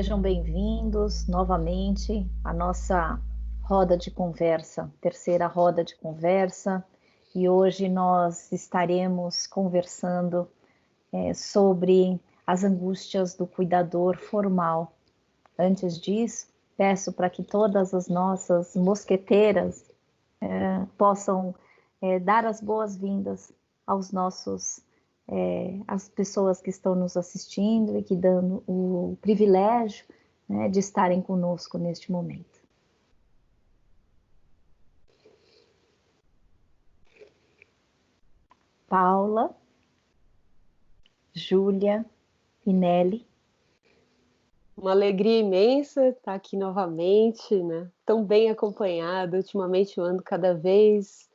Sejam bem-vindos novamente à nossa roda de conversa, terceira roda de conversa, e hoje nós estaremos conversando sobre as angústias do cuidador formal. Antes disso, peço para que todas as nossas mosqueteiras possam dar as boas-vindas aos nossos as pessoas que estão nos assistindo e que dão o privilégio, né, de estarem conosco neste momento. Paula, Júlia e Nelly. Uma alegria imensa estar aqui novamente, né? Tão bem acompanhada. Ultimamente eu ando cada vez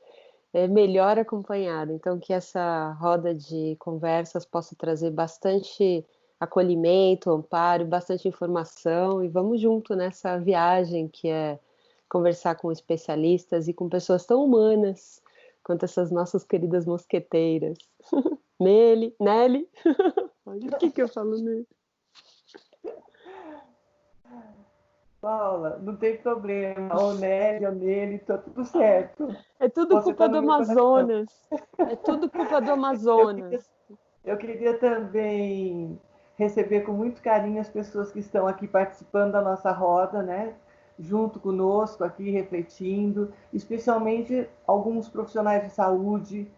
melhor acompanhada. Então, que essa roda de conversas possa trazer bastante acolhimento, amparo, bastante informação. E vamos junto nessa viagem que é conversar com especialistas e com pessoas tão humanas quanto essas nossas queridas mosqueteiras. Nelly. O que eu falo nele? Paula, não tem problema. Ou Nelly, ou nele, tá tudo certo. É tudo culpa do Amazonas. É tudo culpa do Amazonas. Eu queria também receber com muito carinho as pessoas que estão aqui participando da nossa roda, né? Junto conosco aqui, refletindo, especialmente alguns profissionais de saúde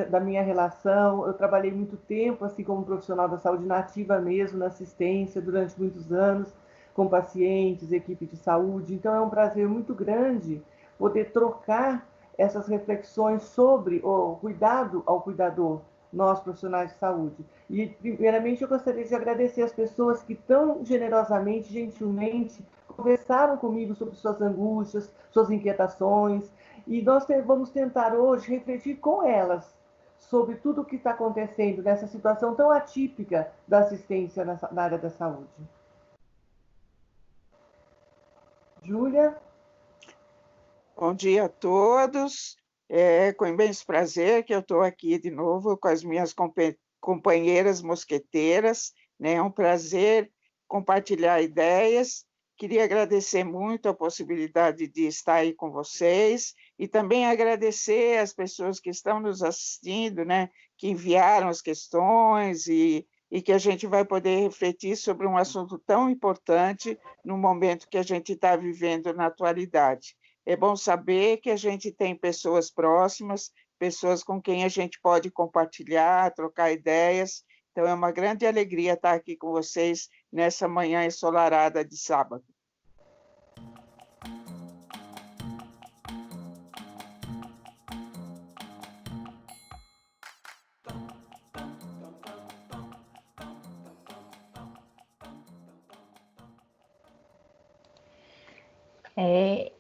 da minha relação. Eu trabalhei muito tempo assim como profissional da saúde nativa mesmo, na assistência, durante muitos anos, com pacientes, equipe de saúde. Então é um prazer muito grande poder trocar essas reflexões sobre o cuidado ao cuidador, nós profissionais de saúde. E, primeiramente, eu gostaria de agradecer as pessoas que tão generosamente, gentilmente, conversaram comigo sobre suas angústias, suas inquietações, e nós vamos tentar hoje refletir com elas sobre tudo o que está acontecendo nessa situação tão atípica da assistência na área da saúde. Júlia? Bom dia a todos. É com imenso prazer que eu estou aqui de novo com as minhas companheiras mosqueteiras, né? É um prazer compartilhar ideias. Queria agradecer muito a possibilidade de estar aí com vocês e também agradecer as pessoas que estão nos assistindo, né? Que enviaram as questões e que a gente vai poder refletir sobre um assunto tão importante no momento que a gente está vivendo na atualidade. É bom saber que a gente tem pessoas próximas, pessoas com quem a gente pode compartilhar, trocar ideias. Então, é uma grande alegria estar aqui com vocês nessa manhã ensolarada de sábado.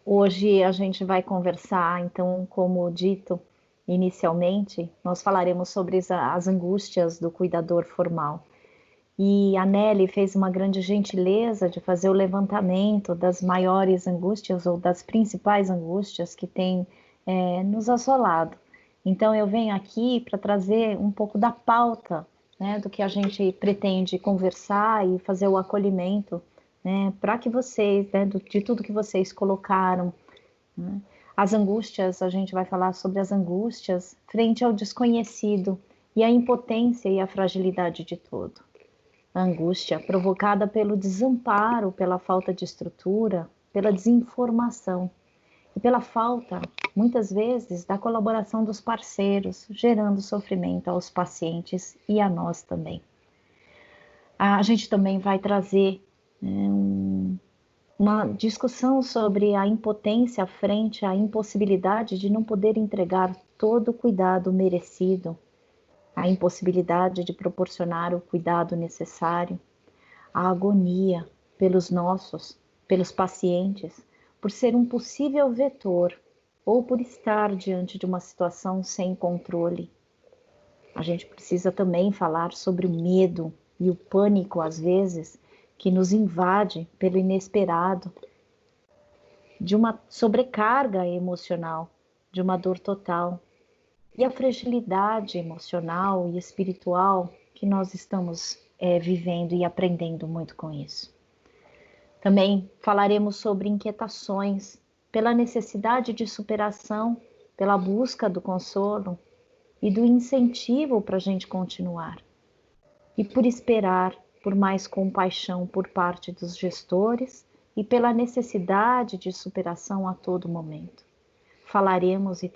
Hoje a gente vai conversar, então, como dito inicialmente, nós falaremos sobre as angústias do cuidador formal. E a Nelly fez uma grande gentileza de fazer o levantamento das maiores angústias ou das principais angústias que tem nos assolado. Então eu venho aqui para trazer um pouco da pauta, né, do que a gente pretende conversar e fazer o acolhimento, né, para que vocês, né, de tudo que vocês colocaram, né. As angústias, a gente vai falar sobre as angústias frente ao desconhecido e a impotência e a fragilidade de tudo. A angústia provocada pelo desamparo, pela falta de estrutura, pela desinformação e pela falta, muitas vezes, da colaboração dos parceiros, gerando sofrimento aos pacientes e a nós também. A gente também vai trazer uma discussão sobre a impotência frente à impossibilidade de não poder entregar todo o cuidado merecido, a impossibilidade de proporcionar o cuidado necessário, a agonia pelos pacientes, por ser um possível vetor ou por estar diante de uma situação sem controle. A gente precisa também falar sobre o medo e o pânico, às vezes, que nos invade pelo inesperado, de uma sobrecarga emocional, de uma dor total, e a fragilidade emocional e espiritual que nós estamos vivendo e aprendendo muito com isso. Também falaremos sobre inquietações, pela necessidade de superação, pela busca do consolo e do incentivo para a gente continuar. E por esperar por mais compaixão por parte dos gestores e pela necessidade de superação a todo momento. Falaremos e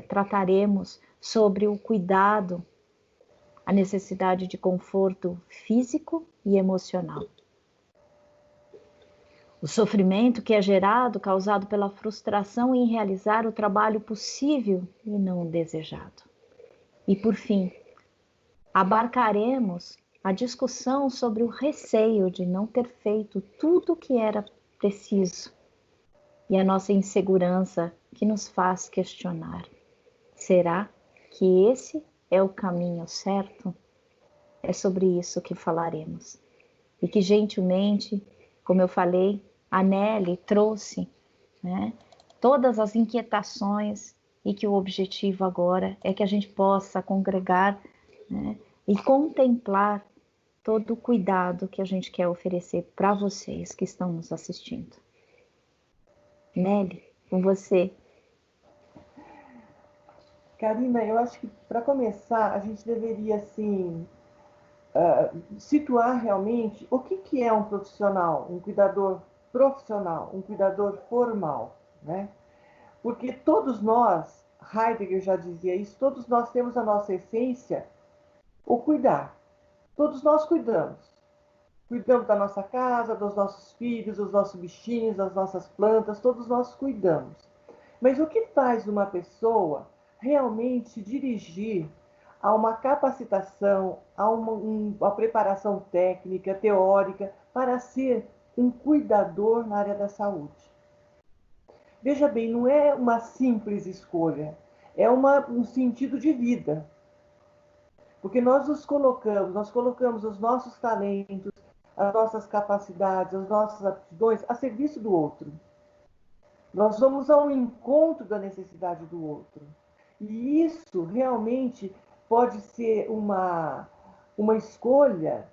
trataremos sobre o cuidado, a necessidade de conforto físico e emocional. O sofrimento que é gerado, causado pela frustração em realizar o trabalho possível e não o desejado. E por fim, abarcaremos a discussão sobre o receio de não ter feito tudo o que era preciso e a nossa insegurança que nos faz questionar: será que esse é o caminho certo? É sobre isso que falaremos. E que gentilmente, como eu falei, a Nelly trouxe, né, todas as inquietações e que o objetivo agora é que a gente possa congregar, né, e contemplar todo o cuidado que a gente quer oferecer para vocês que estão nos assistindo. Nelly, com você. Karina, eu acho que para começar a gente deveria assim situar realmente o que é um profissional, um cuidador profissional, um cuidador formal, né? Porque todos nós, Heidegger já dizia isso, todos nós temos a nossa essência, o cuidar. Todos nós cuidamos. Cuidamos da nossa casa, dos nossos filhos, dos nossos bichinhos, das nossas plantas, todos nós cuidamos. Mas o que faz uma pessoa realmente dirigir a uma capacitação, a uma preparação técnica, teórica, para ser um cuidador na área da saúde? Veja bem, não é uma simples escolha, é um sentido de vida. Porque nós colocamos os nossos talentos, as nossas capacidades, as nossas aptidões a serviço do outro. Nós vamos ao encontro da necessidade do outro. E isso realmente pode ser uma escolha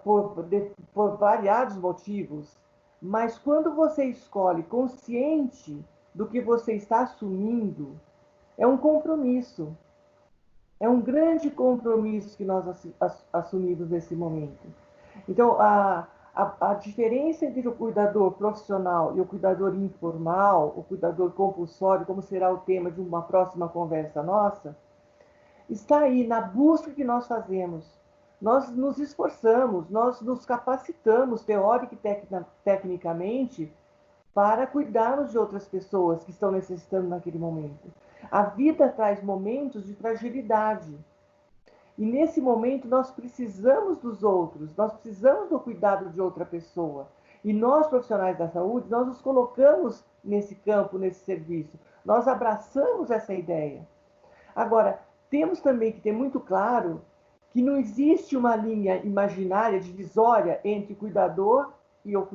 por variados motivos, mas quando você escolhe consciente do que você está assumindo, é um compromisso. É um grande compromisso que nós assumimos nesse momento. Então, a diferença entre o cuidador profissional e o cuidador informal, o cuidador compulsório, como será o tema de uma próxima conversa nossa, está aí na busca que nós fazemos. Nós nos esforçamos, nós nos capacitamos teórica e tecnicamente para cuidarmos de outras pessoas que estão necessitando naquele momento. A vida traz momentos de fragilidade. E nesse momento nós precisamos dos outros, nós precisamos do cuidado de outra pessoa. E nós, profissionais da saúde, nós nos colocamos nesse campo, nesse serviço. Nós abraçamos essa ideia. Agora, temos também que ter muito claro que não existe uma linha imaginária divisória entre o cuidador e o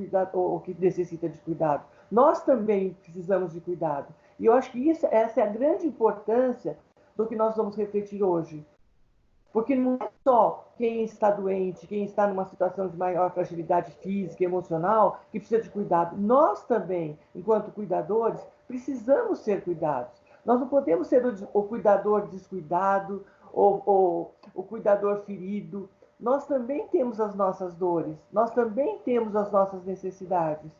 que necessita de cuidado. Nós também precisamos de cuidado. E eu acho que essa é a grande importância do que nós vamos refletir hoje. Porque não é só quem está doente, quem está numa situação de maior fragilidade física e emocional que precisa de cuidado. Nós também, enquanto cuidadores, precisamos ser cuidados. Nós não podemos ser o cuidador descuidado ou o cuidador ferido. Nós também temos as nossas dores, nós também temos as nossas necessidades.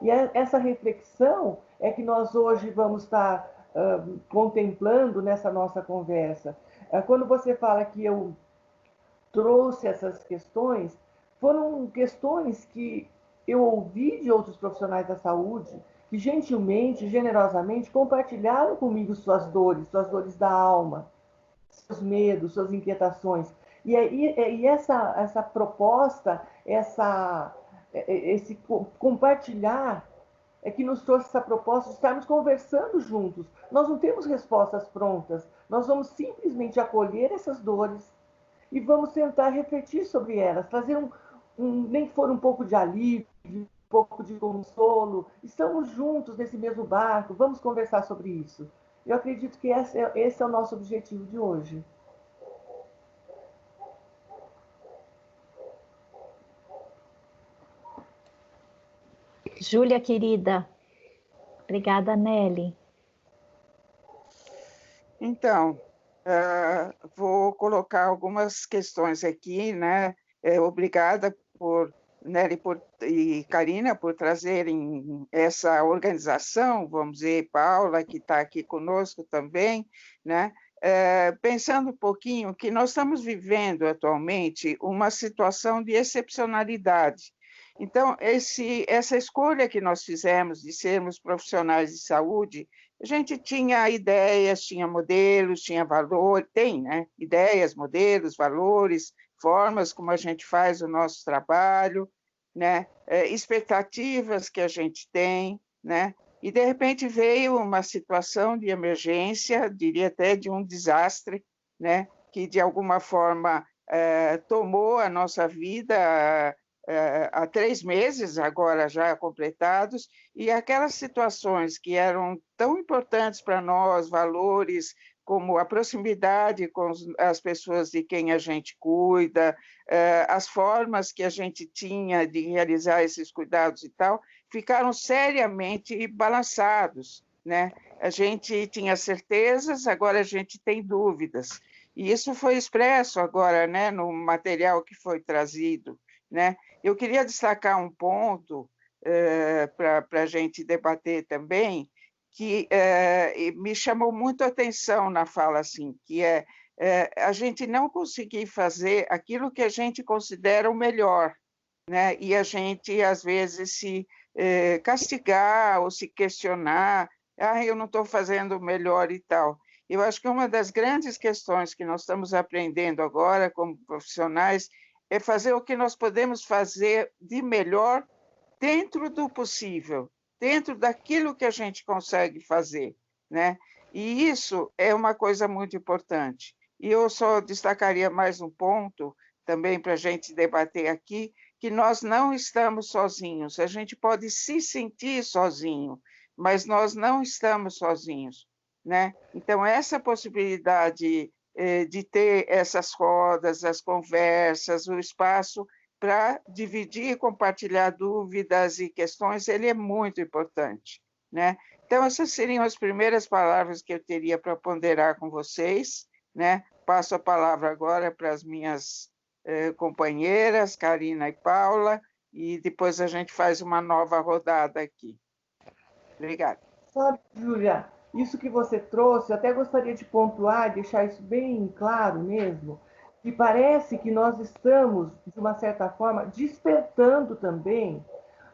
E essa reflexão é que nós hoje vamos estar contemplando nessa nossa conversa. Quando você fala que eu trouxe essas questões, foram questões que eu ouvi de outros profissionais da saúde, que gentilmente, generosamente compartilharam comigo suas dores da alma, seus medos, suas inquietações. E essa proposta, esse compartilhar é que nos trouxe essa proposta de estarmos conversando juntos. Nós não temos respostas prontas, nós vamos simplesmente acolher essas dores e vamos tentar refletir sobre elas, trazer nem que for um pouco de alívio, um pouco de consolo. Estamos juntos nesse mesmo barco, vamos conversar sobre isso. Eu acredito que esse é o nosso objetivo de hoje. Júlia, querida. Obrigada, Nelly. Então, vou colocar algumas questões aqui, né? Obrigada por Nery e Karina por trazerem essa organização, vamos dizer, Paula, que está aqui conosco também, né? Pensando um pouquinho que nós estamos vivendo atualmente uma situação de excepcionalidade. Então, essa escolha que nós fizemos de sermos profissionais de saúde, a gente tinha ideias, tinha modelos, tinha valor, tem, né? Ideias, modelos, valores, formas como a gente faz o nosso trabalho, né? Expectativas que a gente tem, né? E, de repente, veio uma situação de emergência, diria até de um desastre, né? Que, de alguma forma, tomou a nossa vida há 3 meses, agora já completados, e aquelas situações que eram tão importantes para nós, valores como a proximidade com as pessoas de quem a gente cuida, as formas que a gente tinha de realizar esses cuidados e tal, ficaram seriamente balançados, né? A gente tinha certezas, agora a gente tem dúvidas. E isso foi expresso agora, né, no material que foi trazido, né? Eu queria destacar um ponto para a gente debater também, que me chamou muito a atenção na fala, assim, que a gente não conseguir fazer aquilo que a gente considera o melhor, né? E a gente, às vezes, se castigar ou se questionar, eu não estou fazendo o melhor e tal. Eu acho que uma das grandes questões que nós estamos aprendendo agora como profissionais é fazer o que nós podemos fazer de melhor dentro do possível, dentro daquilo que a gente consegue fazer, né? E isso é uma coisa muito importante. E eu só destacaria mais um ponto também para a gente debater aqui, que nós não estamos sozinhos. A gente pode se sentir sozinho, mas nós não estamos sozinhos, né? Então, essa possibilidade de ter essas rodas, as conversas, o espaço para dividir e compartilhar dúvidas e questões, ele é muito importante, né? Então, essas seriam as primeiras palavras que eu teria para ponderar com vocês, né? Passo a palavra agora para as minhas companheiras, Karina e Paula, e depois a gente faz uma nova rodada aqui. Obrigada. Sabe, Júlia, isso que você trouxe, eu até gostaria de pontuar, deixar isso bem claro mesmo, que parece que nós estamos, de uma certa forma, despertando também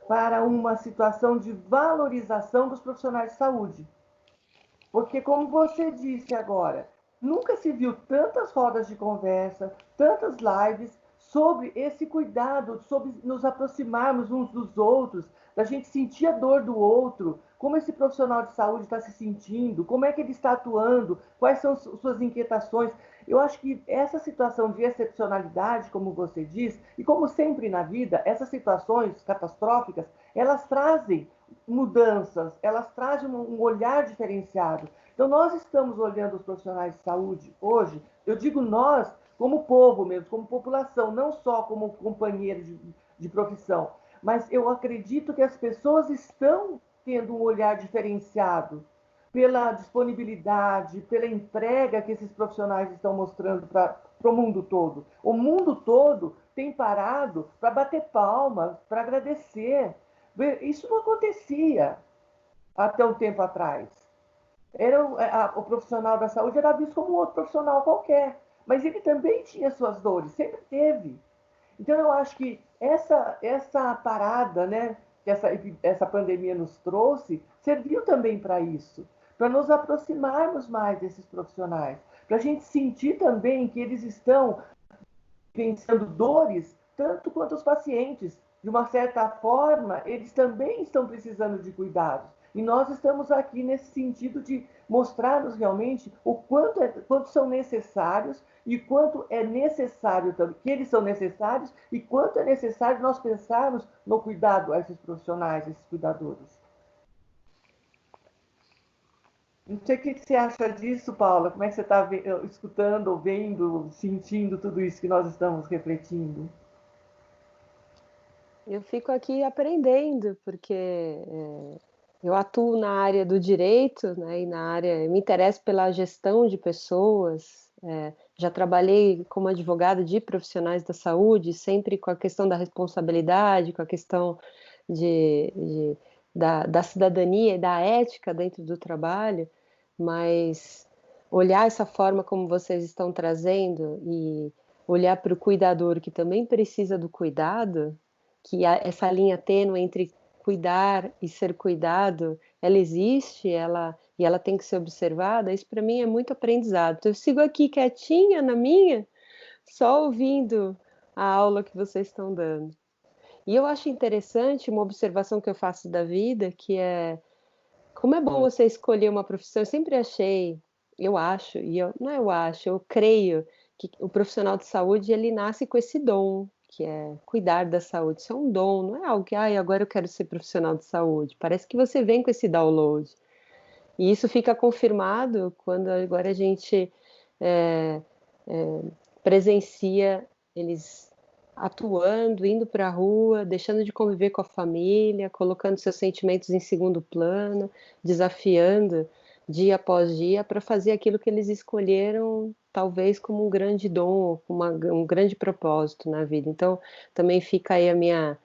para uma situação de valorização dos profissionais de saúde. Porque, como você disse agora, nunca se viu tantas rodas de conversa, tantas lives sobre esse cuidado, sobre nos aproximarmos uns dos outros, da gente sentir a dor do outro, como esse profissional de saúde está se sentindo, como é que ele está atuando, quais são suas inquietações. Eu acho que essa situação de excepcionalidade, como você diz, e como sempre na vida, essas situações catastróficas, elas trazem mudanças, elas trazem um olhar diferenciado. Então, nós estamos olhando os profissionais de saúde hoje, eu digo nós, como povo mesmo, como população, não só como companheiro de profissão, mas eu acredito que as pessoas estão tendo um olhar diferenciado pela disponibilidade, pela entrega que esses profissionais estão mostrando para o mundo todo. O mundo todo tem parado para bater palmas, para agradecer. Isso não acontecia até um tempo atrás. O profissional da saúde era visto como outro profissional qualquer, mas ele também tinha suas dores, sempre teve. Então, eu acho que essa parada, né, que essa pandemia nos trouxe, serviu também para isso, para nos aproximarmos mais desses profissionais, para a gente sentir também que eles estão vencendo dores tanto quanto os pacientes. De uma certa forma, eles também estão precisando de cuidados. E nós estamos aqui nesse sentido de mostrar-nos realmente o quanto são necessários e quanto é necessário que eles são necessários e quanto é necessário nós pensarmos no cuidado a esses profissionais, esses cuidadores. Não sei o que você acha disso, Paula. Como é que você está escutando, vendo, sentindo tudo isso que nós estamos refletindo? Eu fico aqui aprendendo, porque eu atuo na área do direito, né, e me interesso pela gestão de pessoas, já trabalhei como advogada de profissionais da saúde, sempre com a questão da responsabilidade, com a questão da cidadania e da ética dentro do trabalho, mas olhar essa forma como vocês estão trazendo e olhar para o cuidador que também precisa do cuidado, que essa linha tênue entre cuidar e ser cuidado, ela existe, e ela tem que ser observada, isso para mim é muito aprendizado. Então, eu sigo aqui quietinha na minha, só ouvindo a aula que vocês estão dando. E eu acho interessante uma observação que eu faço da vida, que é como é bom você escolher uma profissão. Eu sempre achei, eu acho, não é eu acho, eu creio que o profissional de saúde ele nasce com esse dom, que é cuidar da saúde. Isso é um dom, não é algo que, agora eu quero ser profissional de saúde. Parece que você vem com esse download. E isso fica confirmado quando agora a gente é, presencia eles atuando, indo para a rua, deixando de conviver com a família, colocando seus sentimentos em segundo plano, desafiando dia após dia para fazer aquilo que eles escolheram, talvez como um grande dom, um grande propósito na vida. Então, também fica aí minha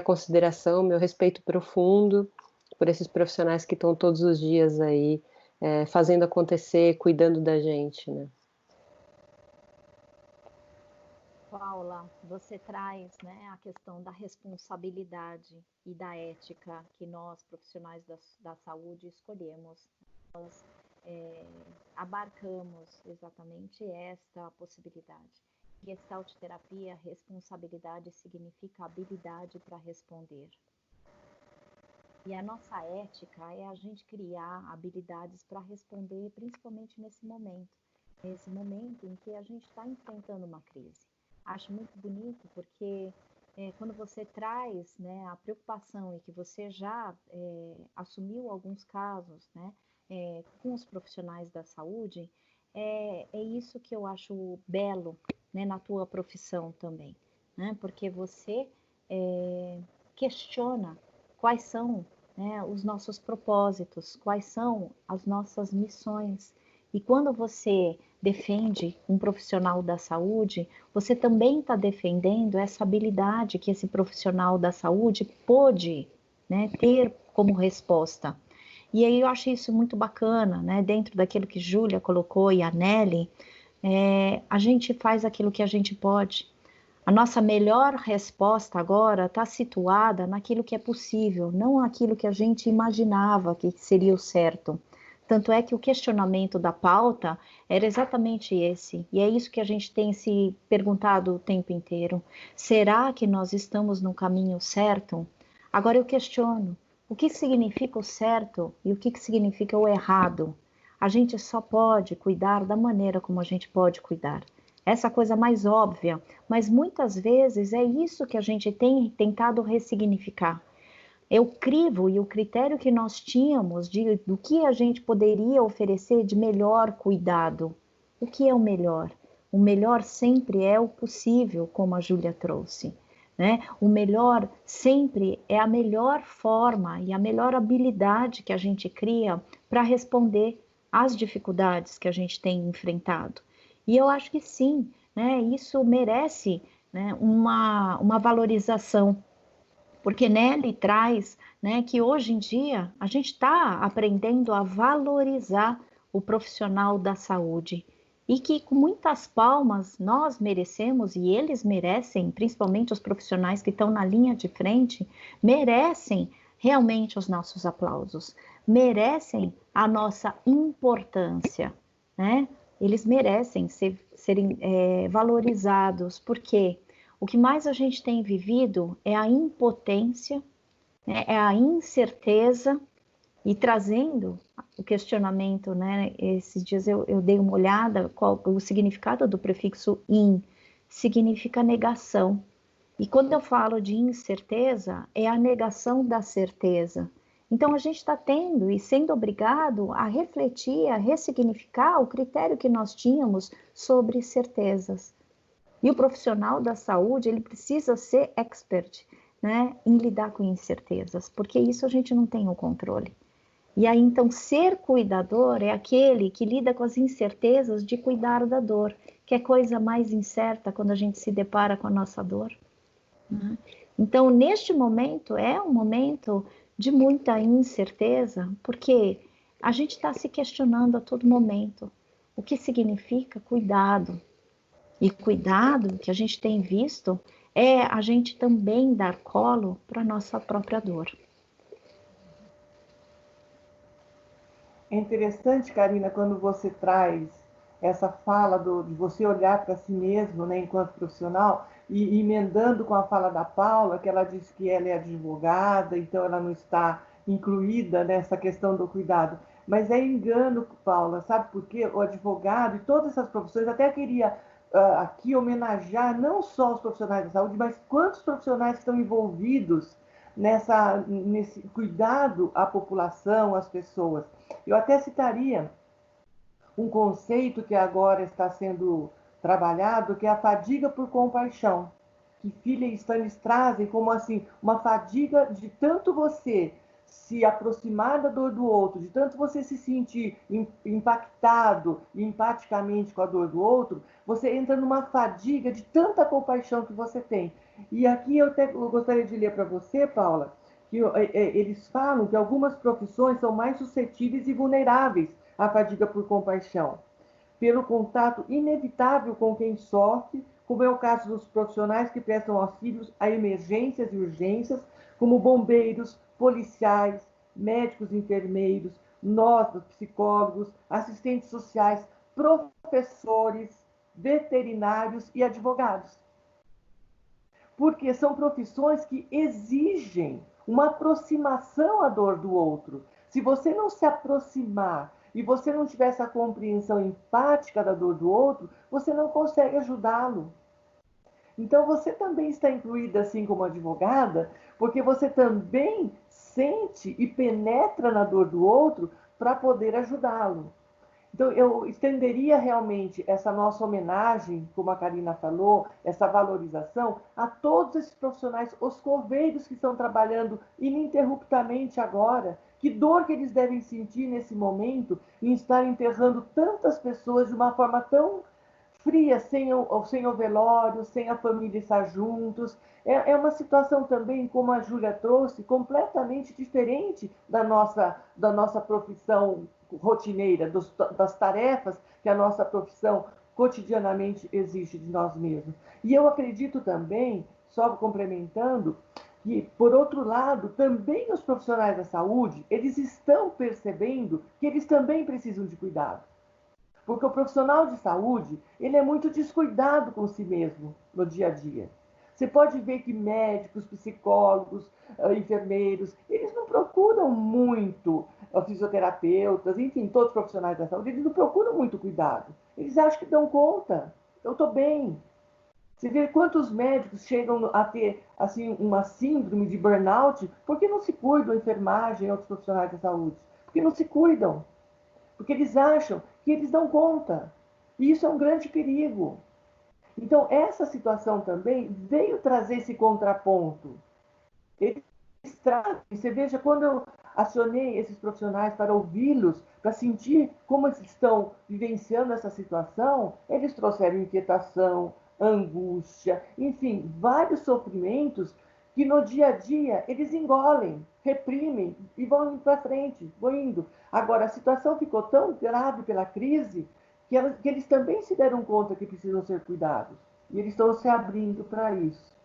consideração, meu respeito profundo por esses profissionais que estão todos os dias aí fazendo acontecer, cuidando da gente, né? Paula, você traz, né, a questão da responsabilidade e da ética que nós, profissionais da saúde, escolhemos. Nós abarcamos exatamente esta possibilidade. Gestalt terapia, responsabilidade significa habilidade para responder. E a nossa ética é a gente criar habilidades para responder, principalmente nesse momento em que a gente está enfrentando uma crise. Acho muito bonito porque quando você traz, né, a preocupação e que você já assumiu alguns casos, né, com os profissionais da saúde, é isso que eu acho belo, né, na tua profissão também, né, porque você questiona quais são, né, os nossos propósitos, quais são as nossas missões. E quando você defende um profissional da saúde, você também está defendendo essa habilidade que esse profissional da saúde pôde, né, ter como resposta. E aí eu acho isso muito bacana, né? Dentro daquilo que Júlia colocou e a Nelly, a gente faz aquilo que a gente pode. A nossa melhor resposta agora está situada naquilo que é possível, não aquilo que a gente imaginava que seria o certo. Tanto é que o questionamento da pauta era exatamente esse, e é isso que a gente tem se perguntado o tempo inteiro. Será que nós estamos no caminho certo? Agora eu questiono, o que significa o certo e o que significa o errado? A gente só pode cuidar da maneira como a gente pode cuidar. Essa coisa mais óbvia, mas muitas vezes é isso que a gente tem tentado ressignificar. É o crivo e o critério que nós tínhamos do que a gente poderia oferecer de melhor cuidado. O que é o melhor? O melhor sempre é o possível, como a Júlia trouxe, né? O melhor sempre é a melhor forma e a melhor habilidade que a gente cria para responder às dificuldades que a gente tem enfrentado. E eu acho que sim, né? Isso merece, né, uma valorização, porque Nelly traz, né, que hoje em dia a gente está aprendendo a valorizar o profissional da saúde e que com muitas palmas nós merecemos e eles merecem, principalmente os profissionais que estão na linha de frente, merecem realmente os nossos aplausos, merecem a nossa importância, né? Eles merecem serem valorizados, porque o que mais a gente tem vivido é a impotência, né, é a incerteza, e trazendo o questionamento, né? Esses dias eu dei uma olhada, qual o significado do prefixo in, significa negação. E quando eu falo de incerteza, é a negação da certeza. Então a gente está tendo e sendo obrigado a refletir, a ressignificar o critério que nós tínhamos sobre certezas. E o profissional da saúde, ele precisa ser expert, né, em lidar com incertezas, porque isso a gente não tem o controle. E aí, então, ser cuidador é aquele que lida com as incertezas de cuidar da dor, que é coisa mais incerta quando a gente se depara com a nossa dor, né? Então, neste momento, é um momento de muita incerteza, porque a gente está se questionando a todo momento o que significa cuidado. E cuidado, que a gente tem visto, é a gente também dar colo para a nossa própria dor. É interessante, Karina, quando você traz essa fala de você olhar para si mesmo, né, enquanto profissional, e emendando com a fala da Paula, que ela disse que ela é advogada, então ela não está incluída nessa questão do cuidado. Mas é engano, Paula, sabe por quê? O advogado e todas essas profissões, até queria aqui homenagear não só os profissionais da saúde, mas quantos profissionais estão envolvidos nesse cuidado à população, às pessoas. Eu até citaria um conceito que agora está sendo trabalhado, que é a fadiga por compaixão, que Filha e Stannis trazem como assim, uma fadiga de tanto você se aproximar da dor do outro, de tanto você se sentir impactado empaticamente com a dor do outro, você entra numa fadiga de tanta compaixão que você tem. E aqui eu gostaria de ler para você, Paula, que eles falam que algumas profissões são mais suscetíveis e vulneráveis à fadiga por compaixão, pelo contato inevitável com quem sofre, como é o caso dos profissionais que prestam auxílios a emergências e urgências, como bombeiros, policiais, médicos, enfermeiros, nós, psicólogos, assistentes sociais, professores, veterinários e advogados. Porque são profissões que exigem uma aproximação à dor do outro. Se você não se aproximar e você não tiver essa compreensão empática da dor do outro, você não consegue ajudá-lo. Então você também está incluída assim como advogada, porque você também sente e penetra na dor do outro para poder ajudá-lo. Então, eu estenderia realmente essa nossa homenagem, como a Karina falou, essa valorização, a todos esses profissionais, os coveiros que estão trabalhando ininterruptamente agora. Que dor que eles devem sentir nesse momento em estar enterrando tantas pessoas de uma forma tão fria, sem o velório, sem a família estar juntos. É uma situação também, como a Júlia trouxe, completamente diferente da nossa profissão rotineira, das tarefas que a nossa profissão cotidianamente exige de nós mesmos. E eu acredito também, só complementando, que, por outro lado, também os profissionais da saúde, eles estão percebendo que eles também precisam de cuidado. Porque o profissional de saúde, ele é muito descuidado com si mesmo no dia a dia. Você pode ver que médicos, psicólogos, enfermeiros, eles não procuram muito, fisioterapeutas, enfim, todos os profissionais da saúde, eles não procuram muito cuidado. Eles acham que dão conta. Eu estou bem. Você vê quantos médicos chegam a ter assim, uma síndrome de burnout porque não se cuidam, a enfermagem e outros profissionais da saúde. Porque não se cuidam. Porque eles acham que eles dão conta. E isso é um grande perigo. Então, essa situação também veio trazer esse contraponto. Eles trazem, você veja, quando eu acionei esses profissionais para ouvi-los, para sentir como eles estão vivenciando essa situação, eles trouxeram inquietação, angústia, enfim, vários sofrimentos que no dia a dia eles engolem, reprimem e vão indo para frente, vão indo. Agora, a situação ficou tão grave pela crise que eles também se deram conta que precisam ser cuidados. E eles estão se abrindo para isso.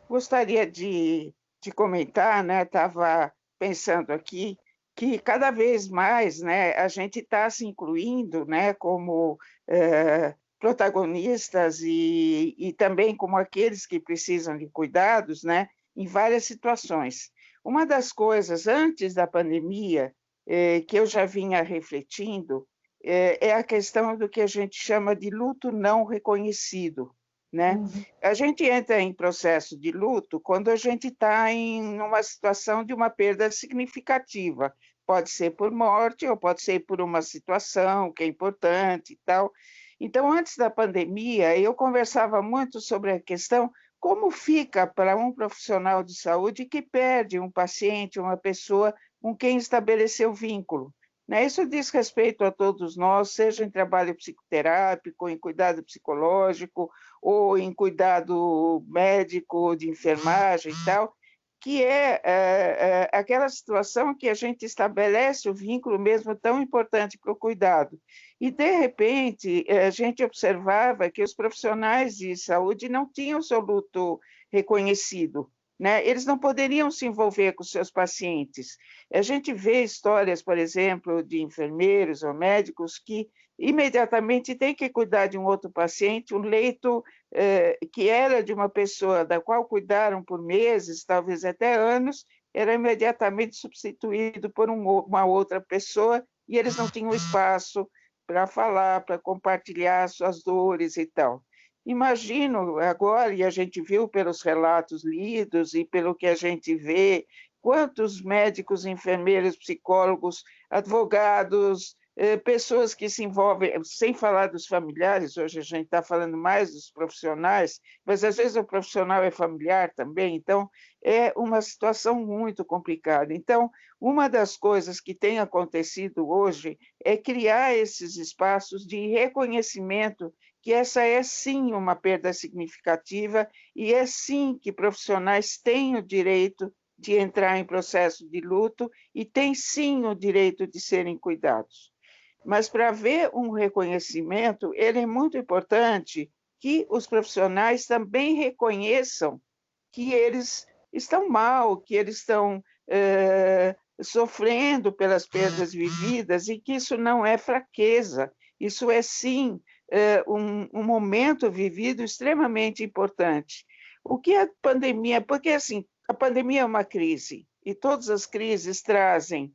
Gostaria de comentar, né? Estava pensando aqui que cada vez mais, né, a gente está se incluindo, né, como protagonistas e também como aqueles que precisam de cuidados, né, em várias situações. Uma das coisas antes da pandemia que eu já vinha refletindo é a questão do que a gente chama de luto não reconhecido, né? A gente entra em processo de luto quando a gente está em uma situação de uma perda significativa, pode ser por morte ou pode ser por uma situação que é importante e tal. Então, antes da pandemia, eu conversava muito sobre a questão como fica para um profissional de saúde que perde um paciente, uma pessoa com quem estabeleceu vínculo. Né? Isso diz respeito a todos nós, seja em trabalho psicoterápico, em cuidado psicológico, ou em cuidado médico, de enfermagem e tal, que é aquela situação que a gente estabelece o vínculo mesmo tão importante para o cuidado. E, de repente, a gente observava que os profissionais de saúde não tinham seu luto reconhecido, né? Eles não poderiam se envolver com seus pacientes. A gente vê histórias, por exemplo, de enfermeiros ou médicos que imediatamente têm que cuidar de um outro paciente, um leito que era de uma pessoa da qual cuidaram por meses, talvez até anos, era imediatamente substituído por uma outra pessoa e eles não tinham espaço para falar, para compartilhar suas dores e tal. Imagino agora, e a gente viu pelos relatos lidos e pelo que a gente vê, quantos médicos, enfermeiros, psicólogos, advogados, pessoas que se envolvem, sem falar dos familiares, hoje a gente está falando mais dos profissionais, mas às vezes o profissional é familiar também, então é uma situação muito complicada. Então, uma das coisas que tem acontecido hoje é criar esses espaços de reconhecimento que essa é sim uma perda significativa e é sim que profissionais têm o direito de entrar em processo de luto e têm sim o direito de serem cuidados. Mas para haver um reconhecimento, ele é muito importante que os profissionais também reconheçam que eles estão mal, que eles estão sofrendo pelas perdas vividas e que isso não é fraqueza, isso é sim um momento vivido extremamente importante. O que a pandemia, porque assim, a pandemia é uma crise e todas as crises trazem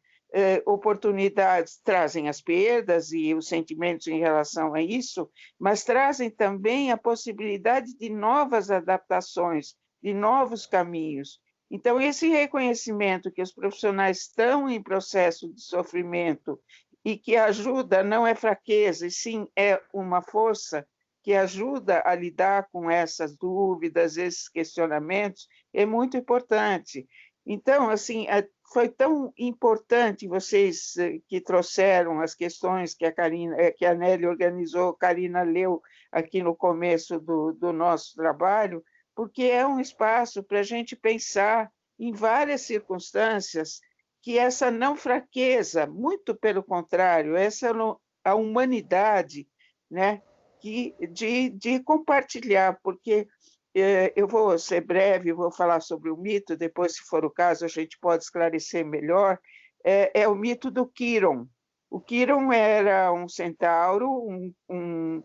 oportunidades, trazem as perdas e os sentimentos em relação a isso, mas trazem também a possibilidade de novas adaptações, de novos caminhos. Então, esse reconhecimento que os profissionais estão em processo de sofrimento e que ajuda, não é fraqueza, e sim é uma força que ajuda a lidar com essas dúvidas, esses questionamentos, é muito importante. Então, assim, foi tão importante vocês que trouxeram as questões que a Nelly organizou, Karina leu aqui no começo do nosso trabalho, porque é um espaço para a gente pensar em várias circunstâncias que essa não fraqueza, muito pelo contrário, essa a humanidade, né, de compartilhar, porque eu vou ser breve, vou falar sobre o mito, depois, se for o caso, a gente pode esclarecer melhor. É o mito do Quiron. O Quiron era um centauro, um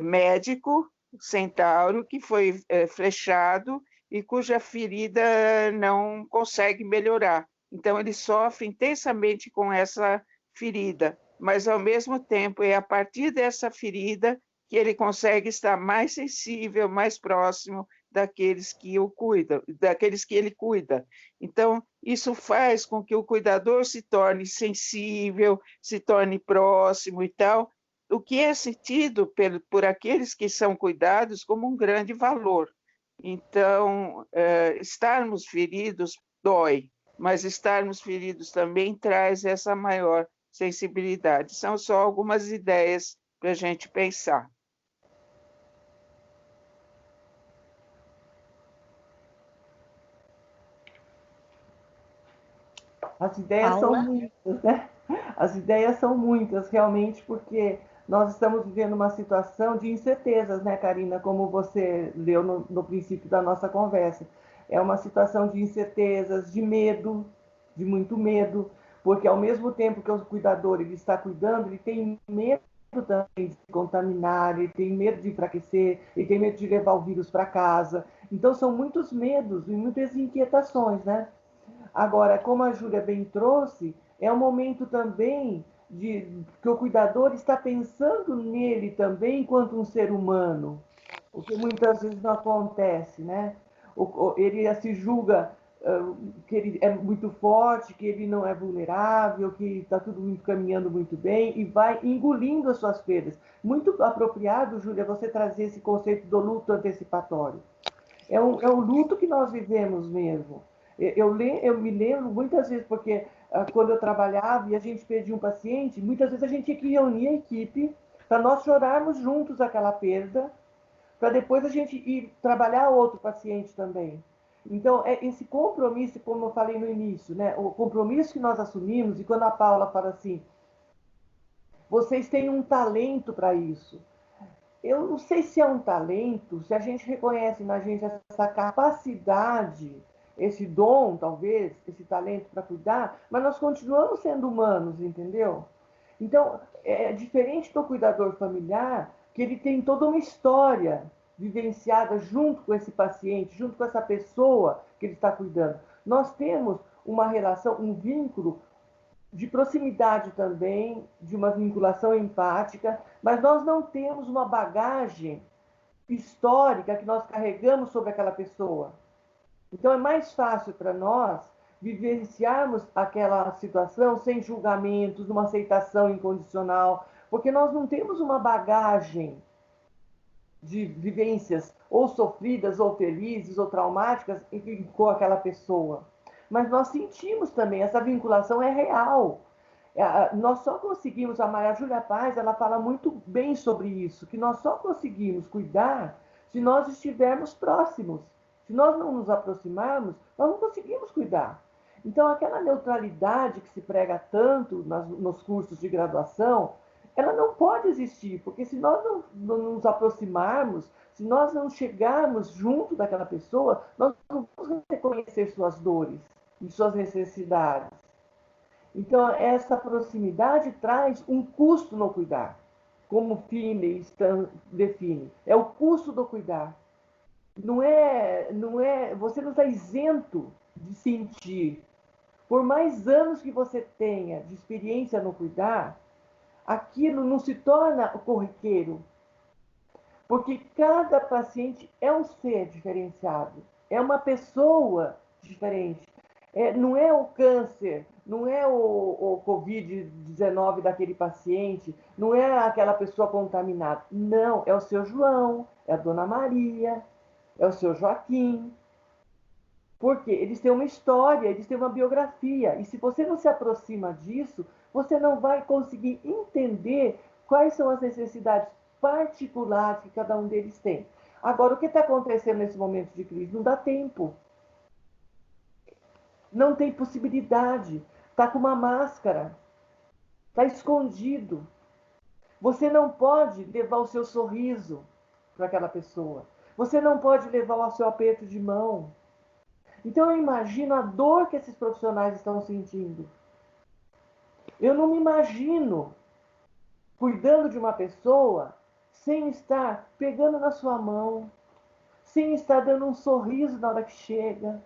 médico centauro que foi flechado e cuja ferida não consegue melhorar. Então, ele sofre intensamente com essa ferida, mas, ao mesmo tempo, é a partir dessa ferida que ele consegue estar mais sensível, mais próximo daqueles que o cuidam, daqueles que ele cuida. Então, isso faz com que o cuidador se torne sensível, se torne próximo e tal, o que é sentido por aqueles que são cuidados como um grande valor. Então, estarmos feridos dói, mas estarmos feridos também traz essa maior sensibilidade. São só algumas ideias para a gente pensar. As ideias são muitas, né? As ideias são muitas, realmente, porque nós estamos vivendo uma situação de incertezas, né, Karina? Como você leu no princípio da nossa conversa. É uma situação de incertezas, de medo, de muito medo, porque ao mesmo tempo que o cuidador ele está cuidando, ele tem medo também de se contaminar, ele tem medo de enfraquecer, ele tem medo de levar o vírus para casa. Então, são muitos medos e muitas inquietações, né? Agora, como a Júlia bem trouxe, é um momento também que o cuidador está pensando nele também enquanto um ser humano, o que muitas vezes não acontece, né? Ele se julga que ele é muito forte, que ele não é vulnerável, que está tudo caminhando muito bem e vai engolindo as suas perdas. Muito apropriado, Júlia, você trazer esse conceito do luto antecipatório. É um luto que nós vivemos mesmo. Eu me lembro muitas vezes, porque quando eu trabalhava e a gente perdia um paciente, muitas vezes a gente tinha que reunir a equipe para nós chorarmos juntos aquela perda, para depois a gente ir trabalhar outro paciente também. Então, é esse compromisso, como eu falei no início, né? O compromisso que nós assumimos, e quando a Paula fala assim, vocês têm um talento para isso. Eu não sei se é um talento, se a gente reconhece na gente essa capacidade, esse dom, talvez, esse talento para cuidar, mas nós continuamos sendo humanos, entendeu? Então, é diferente do cuidador familiar, que ele tem toda uma história vivenciada junto com esse paciente, junto com essa pessoa que ele está cuidando. Nós temos uma relação, um vínculo de proximidade também, de uma vinculação empática, mas nós não temos uma bagagem histórica que nós carregamos sobre aquela pessoa. Então é mais fácil para nós vivenciarmos aquela situação sem julgamentos, numa aceitação incondicional, porque nós não temos uma bagagem de vivências ou sofridas, ou felizes, ou traumáticas com aquela pessoa. Mas nós sentimos também, essa vinculação é real. Nós só conseguimos, a Maria Júlia Paz, ela fala muito bem sobre isso, que nós só conseguimos cuidar se nós estivermos próximos. Se nós não nos aproximarmos, nós não conseguimos cuidar. Então, aquela neutralidade que se prega tanto nos cursos de graduação, ela não pode existir, porque se nós não nos aproximarmos, se nós não chegarmos junto daquela pessoa, nós não vamos reconhecer suas dores e suas necessidades. Então, essa proximidade traz um custo no cuidar, como Finney define. É o custo do cuidar. Você não está isento de sentir. Por mais anos que você tenha de experiência no cuidar, aquilo não se torna corriqueiro, porque cada paciente é um ser diferenciado, é uma pessoa diferente. Não é o câncer, não é o Covid-19 daquele paciente, não é aquela pessoa contaminada. Não, é o seu João, é a dona Maria, é o seu Joaquim. Porque eles têm uma história, eles têm uma biografia. E se você não se aproxima disso, você não vai conseguir entender quais são as necessidades particulares que cada um deles tem. Agora, o que está acontecendo nesse momento de crise? Não dá tempo. Não tem possibilidade. Está com uma máscara. Está escondido. Você não pode levar o seu sorriso para aquela pessoa. Você não pode levar o seu aperto de mão. Então eu imagino a dor que esses profissionais estão sentindo. Eu não me imagino cuidando de uma pessoa sem estar pegando na sua mão, sem estar dando um sorriso na hora que chega,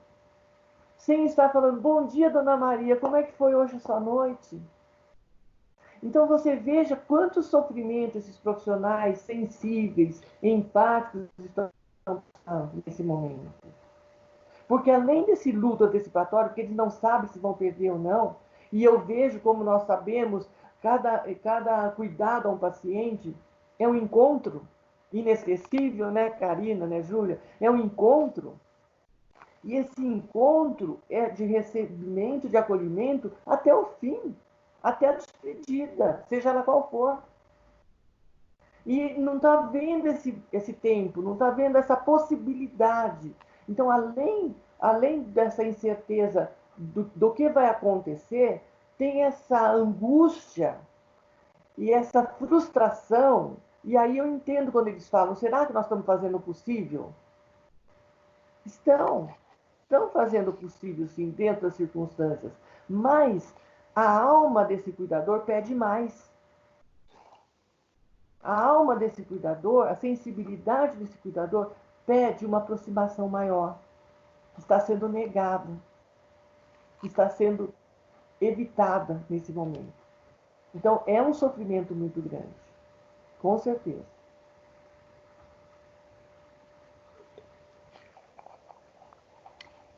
sem estar falando, bom dia, dona Maria, como é que foi hoje a sua noite? Então você veja quanto sofrimento esses profissionais sensíveis, empáticos estão passando nesse momento. Porque além desse luto antecipatório, que eles não sabem se vão perder ou não, e eu vejo, como nós sabemos, cada cuidado a um paciente é um encontro inesquecível, né, Karina, né, Júlia? É um encontro. E esse encontro é de recebimento, de acolhimento, até o fim, até a despedida, seja ela qual for. E não está vendo esse tempo, não está vendo essa possibilidade. Então, além dessa incerteza do que vai acontecer, tem essa angústia e essa frustração. E aí eu entendo quando eles falam, será que nós estamos fazendo o possível? Estão fazendo o possível, sim, dentro das circunstâncias. Mas a alma desse cuidador pede mais. A alma desse cuidador, a sensibilidade desse cuidador, pede uma aproximação maior, que está sendo negada, que está sendo evitada nesse momento. Então, é um sofrimento muito grande, com certeza.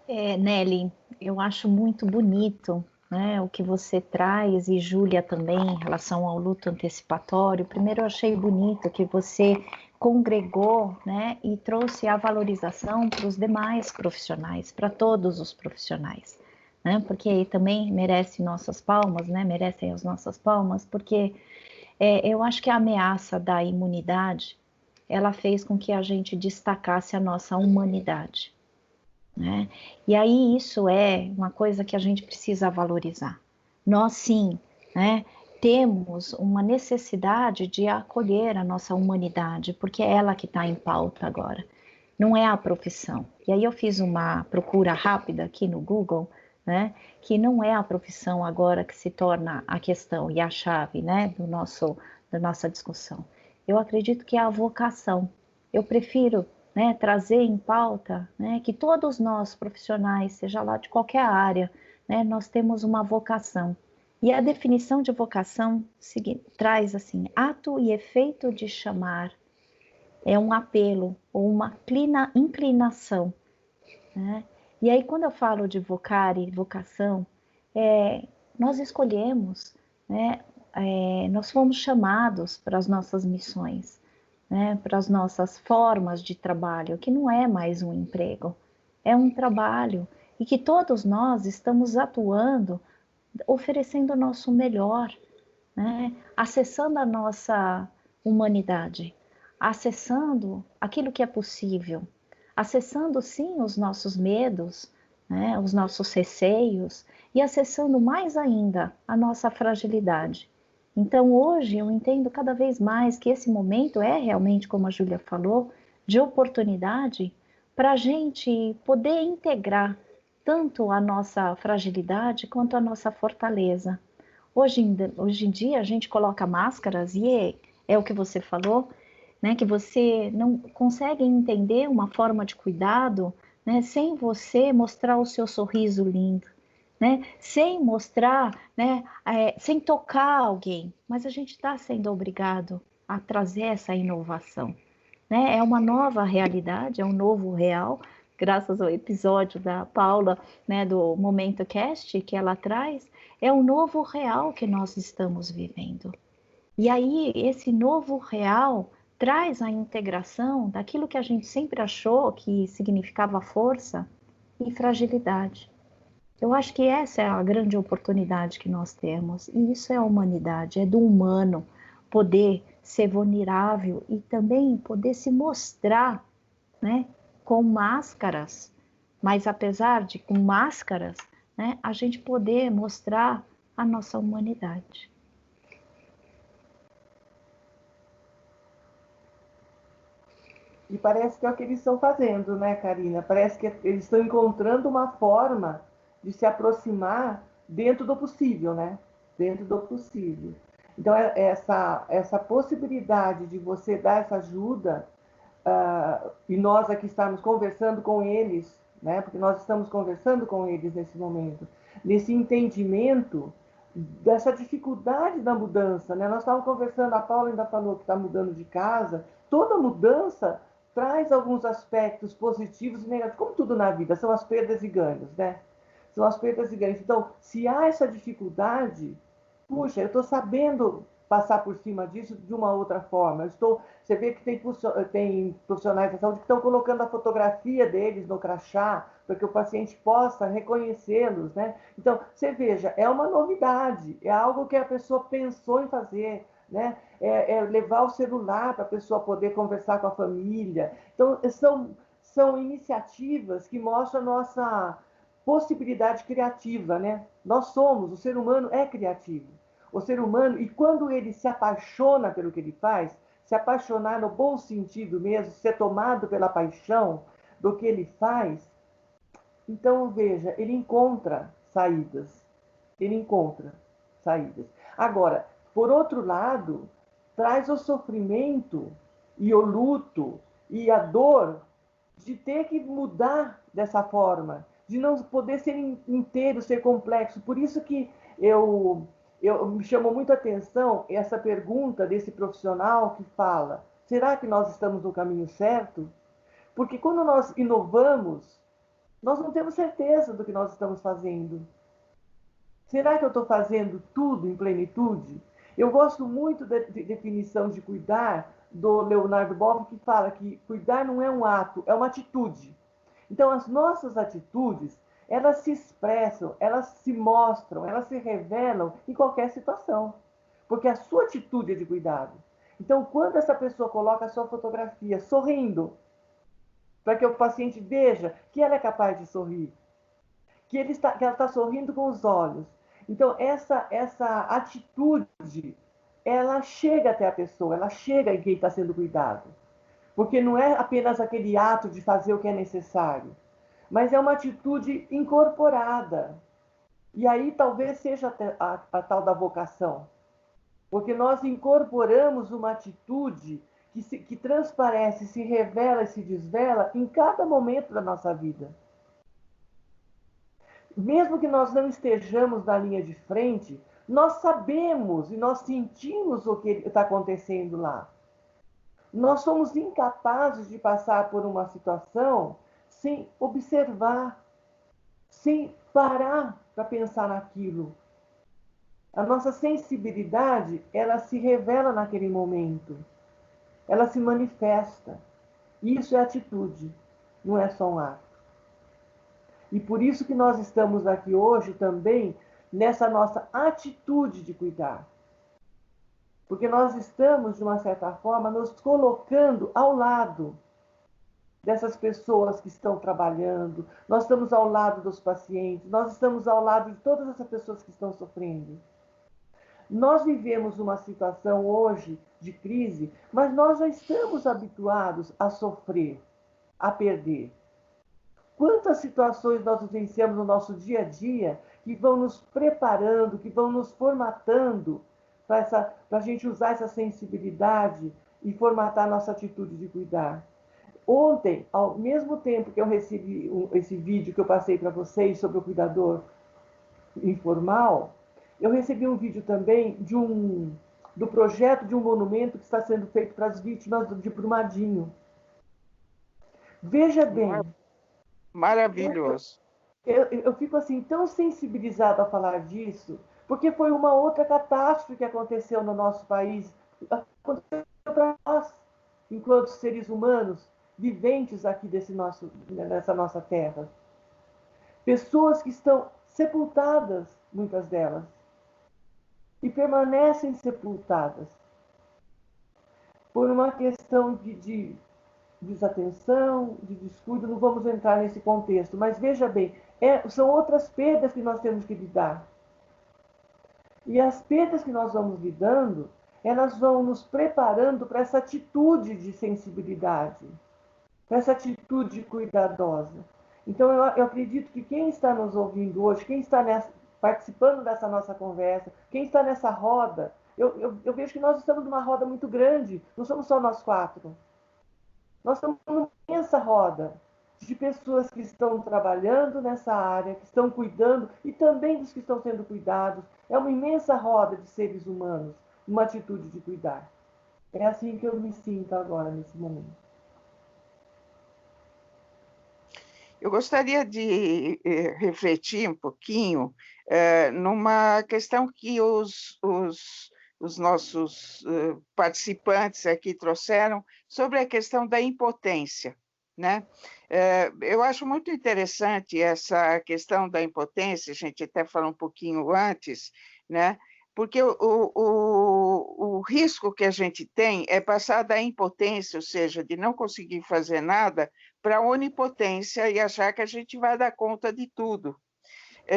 Nelly, eu acho muito bonito, né, o que você traz, e Júlia também, em relação ao luto antecipatório. Primeiro, eu achei bonito que você congregou, né, e trouxe a valorização para os demais profissionais, para todos os profissionais, né, porque também merece nossas palmas, né, merecem as nossas palmas, porque eu acho que a ameaça da imunidade, ela fez com que a gente destacasse a nossa humanidade, né? E aí isso é uma coisa que a gente precisa valorizar. Nós sim, né, temos uma necessidade de acolher a nossa humanidade, porque é ela que está em pauta agora, não é a profissão. E aí eu fiz uma procura rápida aqui no Google, né, que não é a profissão agora que se torna a questão e a chave, né, da nossa discussão. Eu acredito que é a vocação. Eu prefiro, né, trazer em pauta, né, que todos nós profissionais, seja lá de qualquer área, né, nós temos uma vocação. E a definição de vocação traz assim: ato e efeito de chamar, é um apelo ou uma inclinação, né? E aí, quando eu falo de vocare, vocação, nós escolhemos, né? Nós fomos chamados para as nossas missões, né? Para as nossas formas de trabalho, que não é mais um emprego, é um trabalho, e que todos nós estamos atuando, oferecendo o nosso melhor, né? Acessando a nossa humanidade, acessando aquilo que é possível, acessando sim os nossos medos, né? Os nossos receios, e acessando mais ainda a nossa fragilidade. Então hoje eu entendo cada vez mais que esse momento é realmente, como a Júlia falou, de oportunidade para a gente poder integrar tanto a nossa fragilidade quanto a nossa fortaleza. Hoje em dia a gente coloca máscaras e é o que você falou, né? Que você não consegue entender uma forma de cuidado, né? Sem você mostrar o seu sorriso lindo, né? Sem mostrar, né? Sem tocar alguém. Mas a gente está sendo obrigado a trazer essa inovação, né? É uma nova realidade, é um novo real, graças ao episódio da Paula, né, do Momento Cast que ela traz, é um novo real que nós estamos vivendo. E aí esse novo real traz a integração daquilo que a gente sempre achou que significava força e fragilidade. Eu acho que essa é a grande oportunidade que nós temos, e isso é a humanidade, é do humano poder ser vulnerável e também poder se mostrar, né, com máscaras, mas apesar de com máscaras, né, a gente poder mostrar a nossa humanidade. E parece que é o que eles estão fazendo, né, Karina? Parece que eles estão encontrando uma forma de se aproximar dentro do possível, né? Dentro do possível. Então, essa possibilidade de você dar essa ajuda, e nós aqui estamos conversando com eles, né? Porque nós estamos conversando com eles nesse momento, nesse entendimento dessa dificuldade da mudança, né? Nós estávamos conversando, a Paula ainda falou que está mudando de casa. Toda mudança traz alguns aspectos positivos e negativos, como tudo na vida, são as perdas e ganhos, né? São as perdas e ganhos. Então, se há essa dificuldade, puxa, eu estou sabendo passar por cima disso de uma outra forma. Você vê que tem profissionais da saúde que estão colocando a fotografia deles no crachá, para que o paciente possa reconhecê-los, né? Então, você veja, é uma novidade, é algo que a pessoa pensou em fazer, né? Levar o celular para a pessoa poder conversar com a família. Então, são iniciativas que mostram a nossa possibilidade criativa, né? O ser humano é criativo. O ser humano, e quando ele se apaixona pelo que ele faz, se apaixonar no bom sentido mesmo, ser tomado pela paixão do que ele faz, então veja, ele encontra saídas. Ele encontra saídas. Agora, por outro lado, traz o sofrimento e o luto e a dor de ter que mudar dessa forma, de não poder ser inteiro, ser complexo. Por isso que me chamou muito a atenção essa pergunta desse profissional que fala: será que nós estamos no caminho certo? Porque quando nós inovamos, Nós não temos certeza do que nós estamos fazendo. Será que eu estou fazendo tudo em plenitude? Eu gosto muito da definição de cuidar do Leonardo Boff, que fala que cuidar não é um ato, é uma atitude. Então, as nossas atitudes, elas se expressam, elas se mostram, elas se revelam em qualquer situação. Porque a sua atitude é de cuidado. Então, quando essa pessoa coloca a sua fotografia sorrindo, para que o paciente veja que ela é capaz de sorrir, que ela está sorrindo com os olhos. Então, essa atitude, ela chega até a pessoa, ela chega em quem está sendo cuidado. Porque não é apenas aquele ato de fazer o que é necessário, mas é uma atitude incorporada. E aí talvez seja a tal da vocação. Porque nós incorporamos uma atitude que transparece, se revela e se desvela em cada momento da nossa vida. Mesmo que nós não estejamos na linha de frente, nós sabemos e nós sentimos o que está acontecendo lá. Nós somos incapazes de passar por uma situação sem observar, sem parar para pensar naquilo. A nossa sensibilidade, ela se revela naquele momento. Ela se manifesta. Isso é atitude, não é só um ato. E por isso que nós estamos aqui hoje também nessa nossa atitude de cuidar. Porque nós estamos, de uma certa forma, nos colocando ao lado dessas pessoas que estão trabalhando, nós estamos ao lado dos pacientes, nós estamos ao lado de todas essas pessoas que estão sofrendo. Nós vivemos uma situação hoje de crise, mas nós já estamos habituados a sofrer, a perder. Quantas situações nós vivenciamos no nosso dia a dia que vão nos preparando, que vão nos formatando para a gente usar essa sensibilidade e formatar a nossa atitude de cuidar. Ontem, ao mesmo tempo que eu recebi esse vídeo que eu passei para vocês sobre o cuidador informal, eu recebi um vídeo também do projeto de um monumento que está sendo feito para as vítimas de Brumadinho. Veja bem. Maravilhoso. Eu fico assim tão sensibilizada a falar disso, porque foi uma outra catástrofe que aconteceu no nosso país, aconteceu para nós, enquanto seres humanos viventes aqui nessa nossa terra. Pessoas que estão sepultadas, muitas delas, e permanecem sepultadas por uma questão de desatenção, de descuido, não vamos entrar nesse contexto, mas veja bem, são outras perdas que nós temos que lidar. E as perdas que nós vamos lidando, elas vão nos preparando para essa atitude de sensibilidade, para essa atitude cuidadosa. Então, eu acredito que quem está nos ouvindo hoje, quem está participando dessa nossa conversa, quem está nessa roda, eu vejo que nós estamos numa roda muito grande, não somos só nós quatro. Nós estamos numa imensa roda de pessoas que estão trabalhando nessa área, que estão cuidando, e também dos que estão sendo cuidados. É uma imensa roda de seres humanos, uma atitude de cuidar. É assim que eu me sinto agora, nesse momento. Eu gostaria de refletir um pouquinho numa questão que os nossos participantes aqui trouxeram sobre a questão da impotência, né? Eu acho muito interessante essa questão da impotência, a gente até falou um pouquinho antes, né? Porque o risco que a gente tem é passar da impotência, ou seja, de não conseguir fazer nada, para a onipotência e achar que a gente vai dar conta de tudo.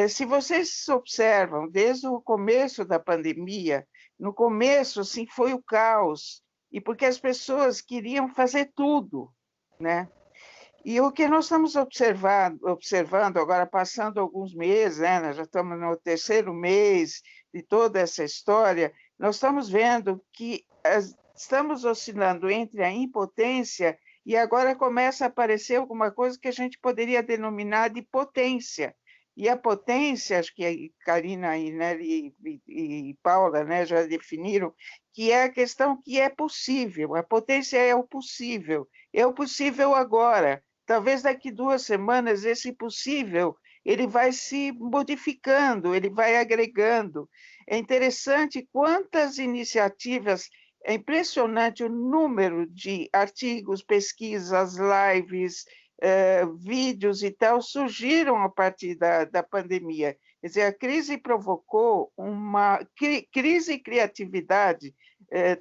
Se vocês observam, desde o começo da pandemia, no começo, assim, foi o caos, e porque as pessoas queriam fazer tudo, né? E o que nós estamos observando agora, passando alguns meses, né, nós já estamos no terceiro mês de toda essa história, nós estamos vendo que estamos oscilando entre a impotência e agora começa a aparecer alguma coisa que a gente poderia denominar de potência. E a potência, acho que a Karina e Paula, né, já definiram, que é a questão que é possível. A potência é o possível agora. talvez daqui 2 semanas esse possível ele vai se modificando, ele vai agregando. É interessante quantas iniciativas, é impressionante o número de artigos, pesquisas, lives, vídeos e tal, surgiram a partir da pandemia. Quer dizer, a crise provocou uma crise e criatividade,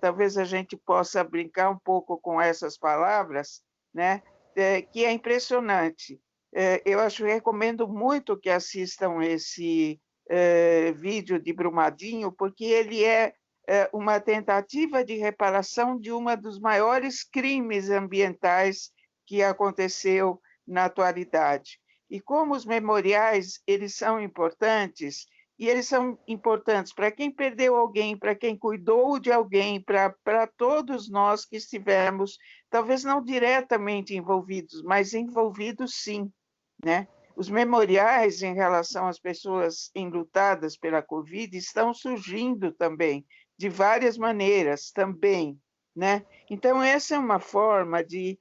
talvez a gente possa brincar um pouco com essas palavras, né? Que é impressionante. Eu recomendo muito que assistam esse vídeo de Brumadinho, porque ele é uma tentativa de reparação de um dos maiores crimes ambientais que aconteceu na atualidade. E como os memoriais, eles são importantes, e eles são importantes para quem perdeu alguém, para quem cuidou de alguém, para todos nós que estivemos, talvez não diretamente envolvidos, mas envolvidos sim, né? Os memoriais em relação às pessoas enlutadas pela Covid estão surgindo também, de várias maneiras também, né? Então, essa é uma forma de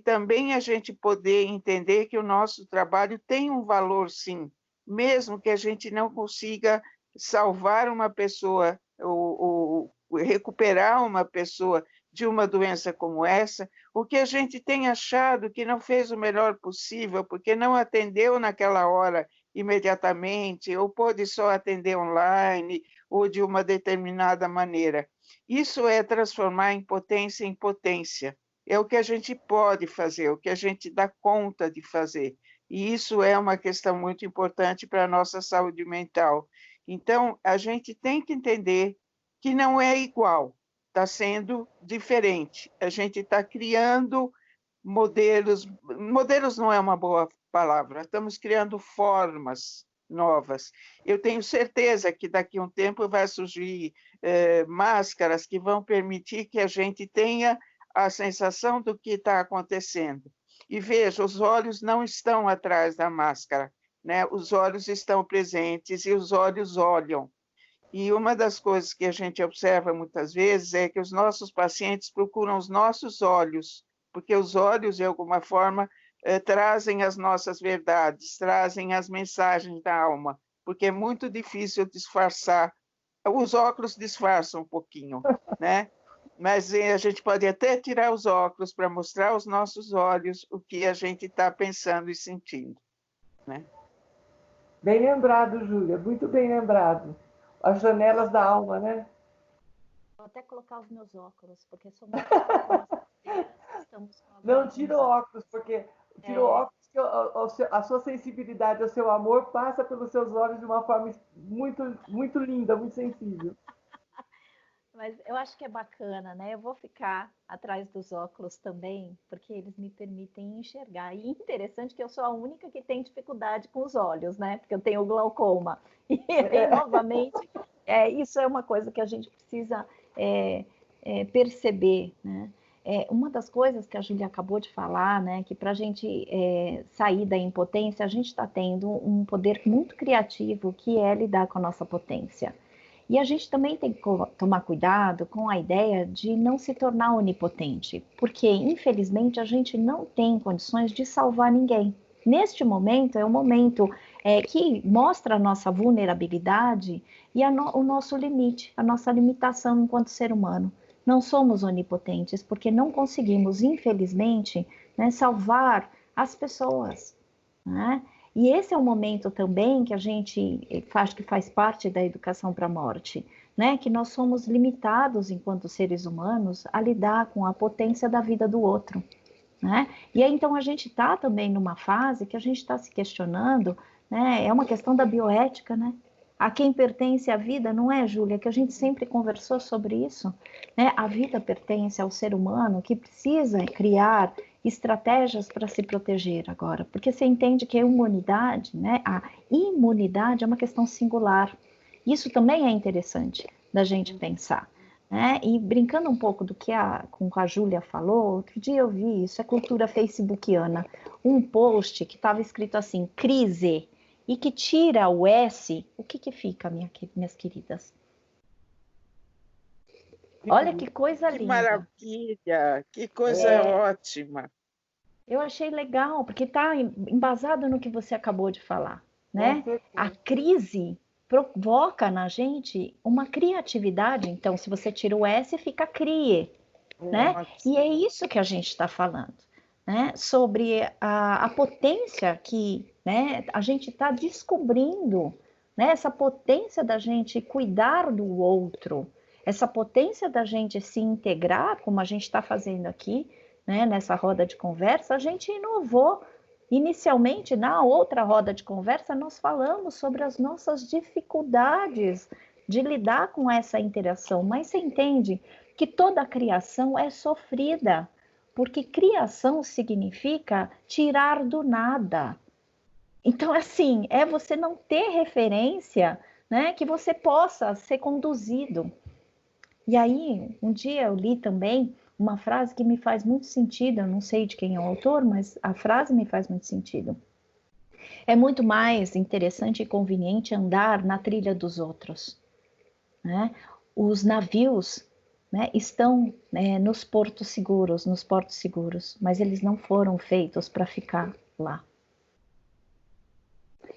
também a gente poder entender que o nosso trabalho tem um valor, sim, mesmo que a gente não consiga salvar uma pessoa ou recuperar uma pessoa de uma doença como essa, o que a gente tem achado que não fez o melhor possível, porque não atendeu naquela hora imediatamente, ou pôde só atender online, ou de uma determinada maneira. Isso é transformar impotência em potência. É o que a gente pode fazer, o que a gente dá conta de fazer. E isso é uma questão muito importante para a nossa saúde mental. Então, a gente tem que entender que não é igual, está sendo diferente. A gente está criando modelos não é uma boa palavra, estamos criando formas novas. Eu tenho certeza que daqui a um tempo vai surgir máscaras que vão permitir que a gente tenha a sensação do que está acontecendo. E veja, os olhos não estão atrás da máscara, né? Os olhos estão presentes e os olhos olham. E uma das coisas que a gente observa muitas vezes é que os nossos pacientes procuram os nossos olhos, porque os olhos, de alguma forma, trazem as nossas verdades, trazem as mensagens da alma, porque é muito difícil disfarçar. Os óculos disfarçam um pouquinho, né? Mas a gente pode até tirar os óculos para mostrar aos nossos olhos o que a gente está pensando e sentindo, né? Bem lembrado, Júlia, muito bem lembrado. As janelas da alma, né? Vou até colocar os meus óculos, porque somos estamos com Não tira o óculos, porque tira o óculos que a sua sensibilidade, o seu amor passa pelos seus olhos de uma forma muito, muito linda, muito sensível. Mas eu acho que é bacana, né? Eu vou ficar atrás dos óculos também, porque eles me permitem enxergar. E interessante que eu sou a única que tem dificuldade com os olhos, né? Porque eu tenho glaucoma. E aí, novamente, isso é uma coisa que a gente precisa perceber, né? Uma das coisas que a Júlia acabou de falar, né, que para a gente sair da impotência, a gente está tendo um poder muito criativo que é lidar com a nossa potência. E a gente também tem que tomar cuidado com a ideia de não se tornar onipotente, porque infelizmente a gente não tem condições de salvar ninguém. Neste momento é um momento que mostra a nossa vulnerabilidade e o nosso limite, a nossa limitação enquanto ser humano. Não somos onipotentes porque não conseguimos, infelizmente, né, salvar as pessoas, né? E esse é um momento também que a gente acho que faz parte da educação para a morte, né? Que nós somos limitados enquanto seres humanos a lidar com a potência da vida do outro, né? E aí então a gente está também numa fase que a gente está se questionando, né? É uma questão da bioética, né? A quem pertence a vida, não é, Júlia? Que a gente sempre conversou sobre isso, né? A vida pertence ao ser humano que precisa criar estratégias para se proteger agora, porque você entende que a imunidade, né? A imunidade é uma questão singular. Isso também é interessante da gente pensar. Né? E brincando um pouco do que com a Júlia falou, outro dia eu vi isso, é cultura facebookiana, um post que estava escrito assim, crise, e que tira o S, o que fica, minhas queridas? Olha que coisa linda. Que maravilha, que coisa ótima. Eu achei legal, porque está embasado no que você acabou de falar, né? A crise provoca na gente uma criatividade. Então, se você tira o S, fica crie, né? E é isso que a gente está falando, né? Sobre a potência que, né, a gente está descobrindo, né? Essa potência da gente cuidar do outro, essa potência da gente se integrar, como a gente está fazendo aqui, né, nessa roda de conversa. A gente inovou. Inicialmente, na outra roda de conversa, nós falamos sobre as nossas dificuldades de lidar com essa interação, mas você entende que toda criação é sofrida, porque criação significa tirar do nada. Então, assim, é você não ter referência, né, que você possa ser conduzido. E aí, um dia eu li também uma frase que me faz muito sentido, eu não sei de quem é o autor, mas a frase me faz muito sentido. É muito mais interessante e conveniente andar na trilha dos outros, né? Os navios, né, estão, né, nos portos seguros, mas eles não foram feitos para ficar lá.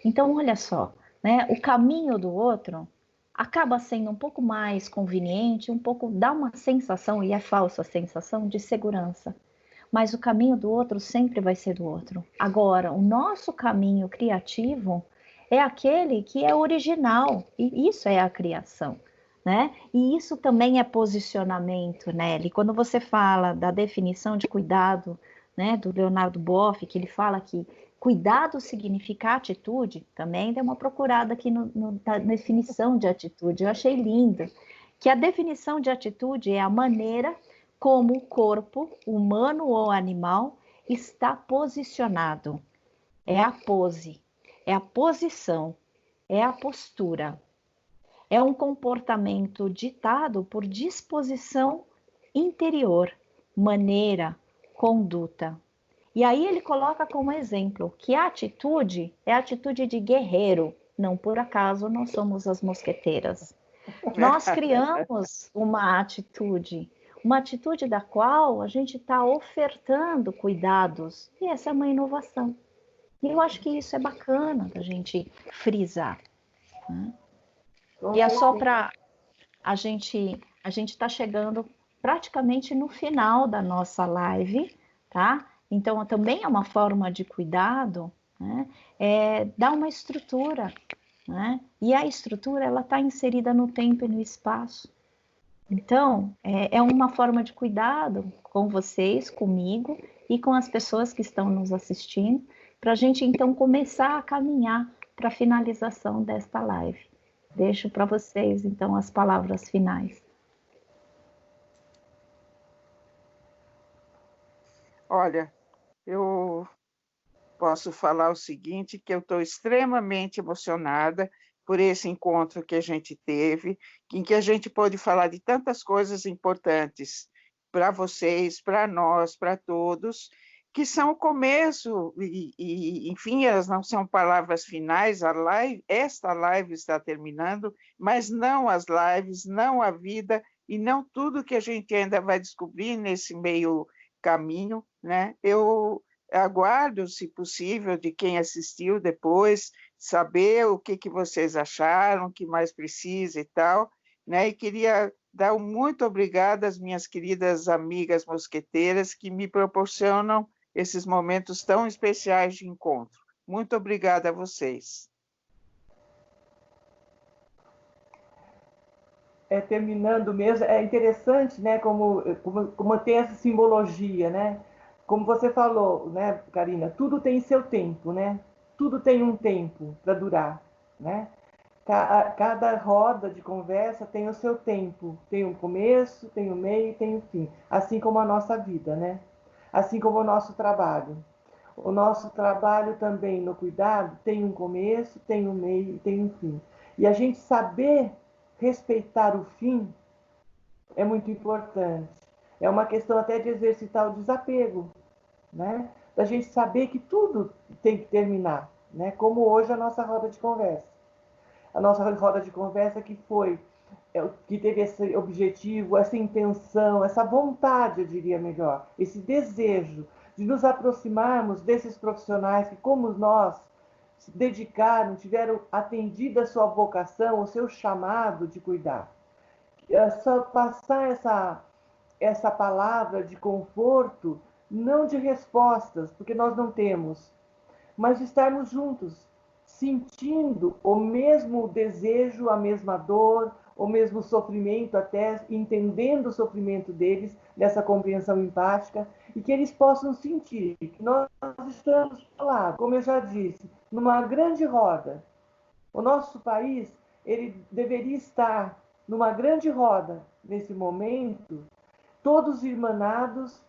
Então, olha só, né, o caminho do outro acaba sendo um pouco mais conveniente, um pouco dá uma sensação, e é falsa a sensação, de segurança. Mas o caminho do outro sempre vai ser do outro. Agora, o nosso caminho criativo é aquele que é original, e isso é a criação, né? E isso também é posicionamento, Nelly. Quando você fala da definição de cuidado, né, do Leonardo Boff, que ele fala que cuidado significa atitude, também deu uma procurada aqui na definição de atitude, eu achei lindo, que a definição de atitude é a maneira como o corpo, humano ou animal, está posicionado. É a pose, é a posição, é a postura. É um comportamento ditado por disposição interior, maneira, conduta. E aí ele coloca como exemplo que a atitude é a atitude de guerreiro. Não por acaso nós somos as mosqueteiras. Nós criamos uma atitude da qual a gente está ofertando cuidados. E essa é uma inovação. E eu acho que isso é bacana da gente frisar, né? E é só para a gente está chegando praticamente no final da nossa live, tá? Então, também é uma forma de cuidado, né? Dar uma estrutura, né? E a estrutura, ela está inserida no tempo e no espaço. Então, é uma forma de cuidado com vocês, comigo e com as pessoas que estão nos assistindo, para a gente, então, começar a caminhar para a finalização desta live. Deixo para vocês, então, as palavras finais. Olha, eu posso falar o seguinte, que eu estou extremamente emocionada por esse encontro que a gente teve, em que a gente pôde falar de tantas coisas importantes para vocês, para nós, para todos, que são o começo, enfim, elas não são palavras finais, esta live está terminando, mas não as lives, não a vida, e não tudo que a gente ainda vai descobrir nesse meio caminho, né? Eu aguardo, se possível, de quem assistiu depois, saber o que vocês acharam, o que mais precisa e tal, né? E queria dar um muito obrigada às minhas queridas amigas mosqueteiras que me proporcionam esses momentos tão especiais de encontro. Muito obrigada a vocês. Terminando mesmo, é interessante, né, como tem essa simbologia, né? Como você falou, né, Karina, tudo tem seu tempo, né? Tudo tem um tempo para durar, né? Cada roda de conversa tem o seu tempo, tem um começo, tem um meio e tem um fim, assim como a nossa vida, né? Assim como o nosso trabalho. O nosso trabalho também no cuidado tem um começo, tem um meio e tem um fim. E a gente saber respeitar o fim é muito importante. É uma questão até de exercitar o desapego, né? Da gente saber que tudo tem que terminar, né? Como hoje a nossa roda de conversa. A nossa roda de conversa que teve esse objetivo, essa intenção, essa vontade, eu diria melhor, esse desejo de nos aproximarmos desses profissionais que, como nós, se dedicaram, tiveram atendido a sua vocação, o seu chamado de cuidar. Só passar essa palavra de conforto, não de respostas, porque nós não temos, mas de estarmos juntos, sentindo o mesmo desejo, a mesma dor, o mesmo sofrimento, até entendendo o sofrimento deles, dessa compreensão empática, e que eles possam sentir que nós estamos lá, como eu já disse, numa grande roda. O nosso país, ele deveria estar numa grande roda, nesse momento, todos irmanados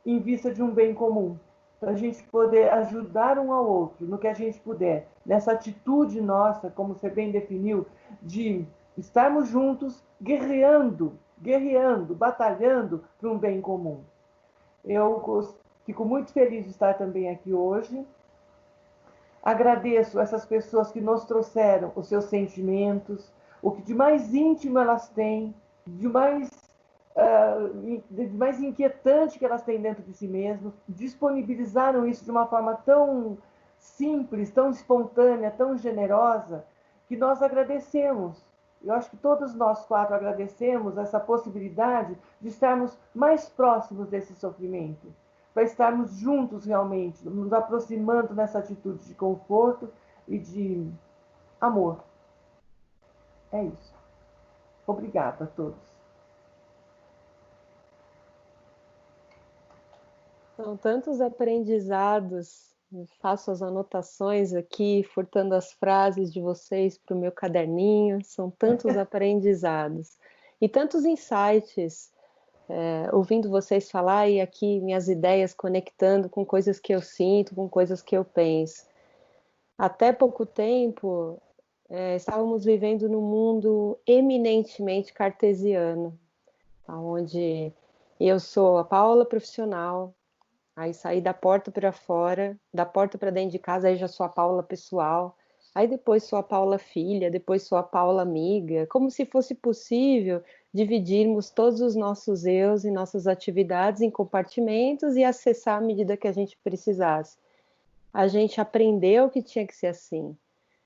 em vista de um bem comum, para a gente poder ajudar um ao outro no que a gente puder, nessa atitude nossa, como você bem definiu, de estarmos juntos, guerreando, batalhando para um bem comum. Eu fico muito feliz de estar também aqui hoje. Agradeço essas pessoas que nos trouxeram os seus sentimentos, o que de mais íntimo elas têm, de mais inquietante que elas têm dentro de si mesmas, disponibilizaram isso de uma forma tão simples, tão espontânea, tão generosa, que nós agradecemos. Eu acho que todos nós quatro agradecemos essa possibilidade de estarmos mais próximos desse sofrimento, para estarmos juntos realmente, nos aproximando nessa atitude de conforto e de amor. É isso. Obrigada a todos. São tantos aprendizados, eu faço as anotações aqui, furtando as frases de vocês para o meu caderninho, são tantos aprendizados e tantos insights, ouvindo vocês falar e aqui minhas ideias conectando com coisas que eu sinto, com coisas que eu penso. Até pouco tempo, estávamos vivendo num mundo eminentemente cartesiano, onde eu sou a Paula profissional, aí saí da porta para fora, da porta para dentro de casa, aí já sou a Paula pessoal, aí depois sou a Paula filha, depois sou a Paula amiga, como se fosse possível dividirmos todos os nossos eus e nossas atividades em compartimentos e acessar à medida que a gente precisasse. A gente aprendeu que tinha que ser assim.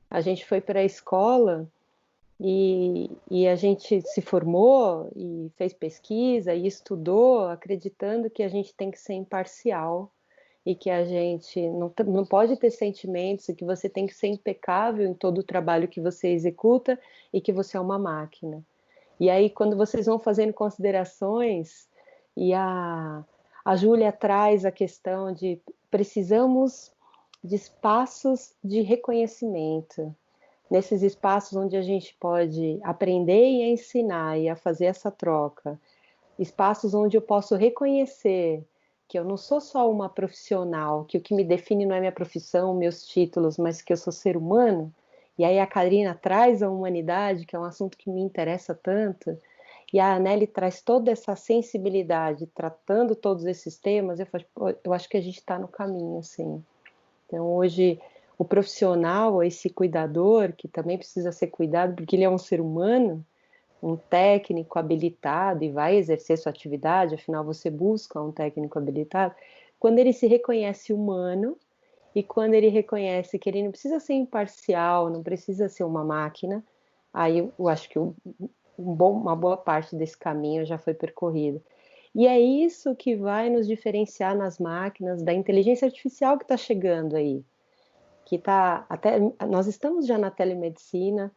A gente foi para a escola e a gente se formou e fez pesquisa e estudou acreditando que a gente tem que ser imparcial e que a gente não pode ter sentimentos e que você tem que ser impecável em todo o trabalho que você executa e que você é uma máquina. E aí, quando vocês vão fazendo considerações, e a Júlia traz a questão de precisamos de espaços de reconhecimento, nesses espaços onde a gente pode aprender e ensinar e a fazer essa troca, espaços onde eu posso reconhecer que eu não sou só uma profissional, que o que me define não é minha profissão, meus títulos, mas que eu sou ser humano. E aí a Karina traz a humanidade, que é um assunto que me interessa tanto, e a Anneli traz toda essa sensibilidade, tratando todos esses temas. Eu acho que a gente está no caminho, assim. Então, hoje, o profissional, esse cuidador, que também precisa ser cuidado, porque ele é um ser humano, um técnico habilitado e vai exercer sua atividade, afinal você busca um técnico habilitado, quando ele se reconhece humano e quando ele reconhece que ele não precisa ser imparcial, não precisa ser uma máquina, aí eu acho que uma boa parte desse caminho já foi percorrido. E é isso que vai nos diferenciar nas máquinas da inteligência artificial que está chegando aí, que está até, nós estamos já na telemedicina,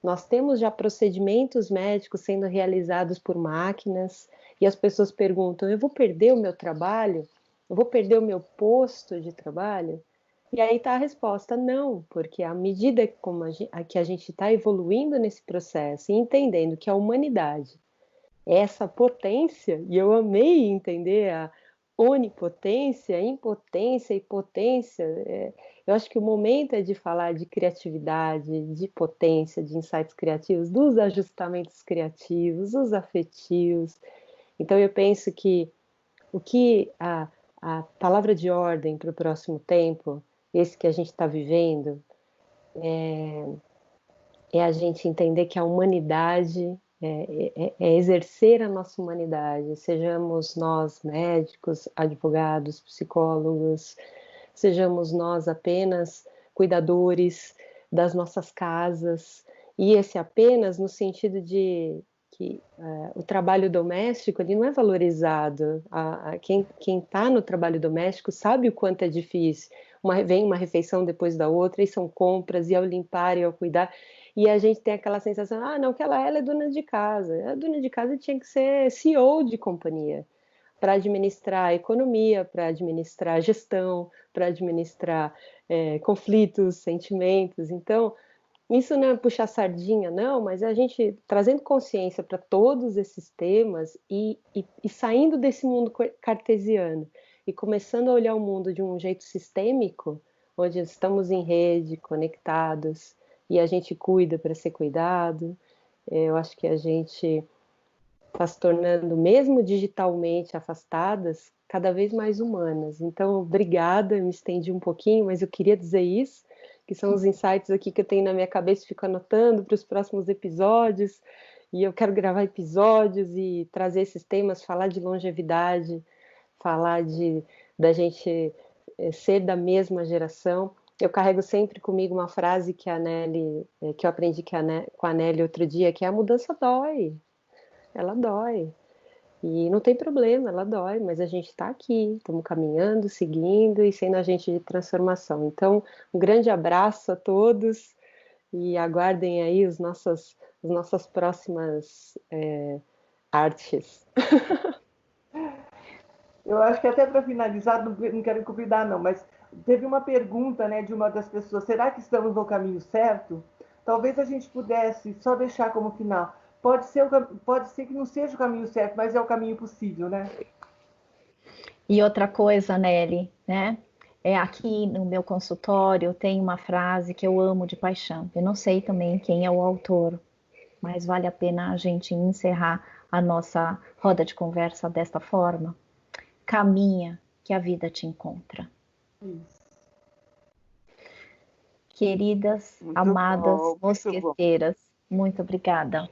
nós temos já procedimentos médicos sendo realizados por máquinas, e as pessoas perguntam, eu vou perder o meu trabalho? Eu vou perder o meu posto de trabalho? E aí está a resposta, não, porque à medida que a gente está evoluindo nesse processo e entendendo que a humanidade é essa potência, e eu amei entender a onipotência, impotência e potência, eu acho que o momento é de falar de criatividade, de potência, de insights criativos, dos ajustamentos criativos, dos afetivos. Então eu penso que o que a palavra de ordem para o próximo tempo, esse que a gente está vivendo, é a gente entender que a humanidade é exercer a nossa humanidade, sejamos nós médicos, advogados, psicólogos, sejamos nós apenas cuidadores das nossas casas, e esse apenas no sentido de que o trabalho doméstico ele não é valorizado. Quem está no trabalho doméstico sabe o quanto é difícil. Vem uma refeição depois da outra, e são compras, e ao limpar e ao cuidar, e a gente tem aquela sensação, não, que ela é dona de casa. A dona de casa tinha que ser CEO de companhia, para administrar a economia, para administrar a gestão, para administrar conflitos, sentimentos. Então, isso não é puxar sardinha, não, mas é a gente trazendo consciência para todos esses temas e saindo desse mundo cartesiano e começando a olhar o mundo de um jeito sistêmico, onde estamos em rede, conectados, e a gente cuida para ser cuidado. Eu acho que a gente está se tornando, mesmo digitalmente afastadas, cada vez mais humanas. Então, obrigada, eu me estendi um pouquinho, mas eu queria dizer isso, que são os insights aqui que eu tenho na minha cabeça e fico anotando para os próximos episódios, e eu quero gravar episódios e trazer esses temas, falar de longevidade, falar da gente ser da mesma geração. Eu carrego sempre comigo uma frase que eu aprendi com a Nelly outro dia, que é: a mudança dói, ela dói. E não tem problema, ela dói, mas a gente está aqui, estamos caminhando, seguindo e sendo agente de transformação. Então, um grande abraço a todos e aguardem aí as nossas próximas artes. Eu acho que até para finalizar, não quero convidar não, mas teve uma pergunta, né, de uma das pessoas: será que estamos no caminho certo? Talvez a gente pudesse só deixar como final. Pode ser que não seja o caminho certo, mas é o caminho possível, né? E outra coisa, Nelly, né? Aqui no meu consultório tem uma frase que eu amo de paixão. Eu não sei também quem é o autor, mas vale a pena a gente encerrar a nossa roda de conversa desta forma. Caminha, que a vida te encontra. Isso. Queridas, Muito amadas bom, muito bom. mosqueteiras, muito obrigada.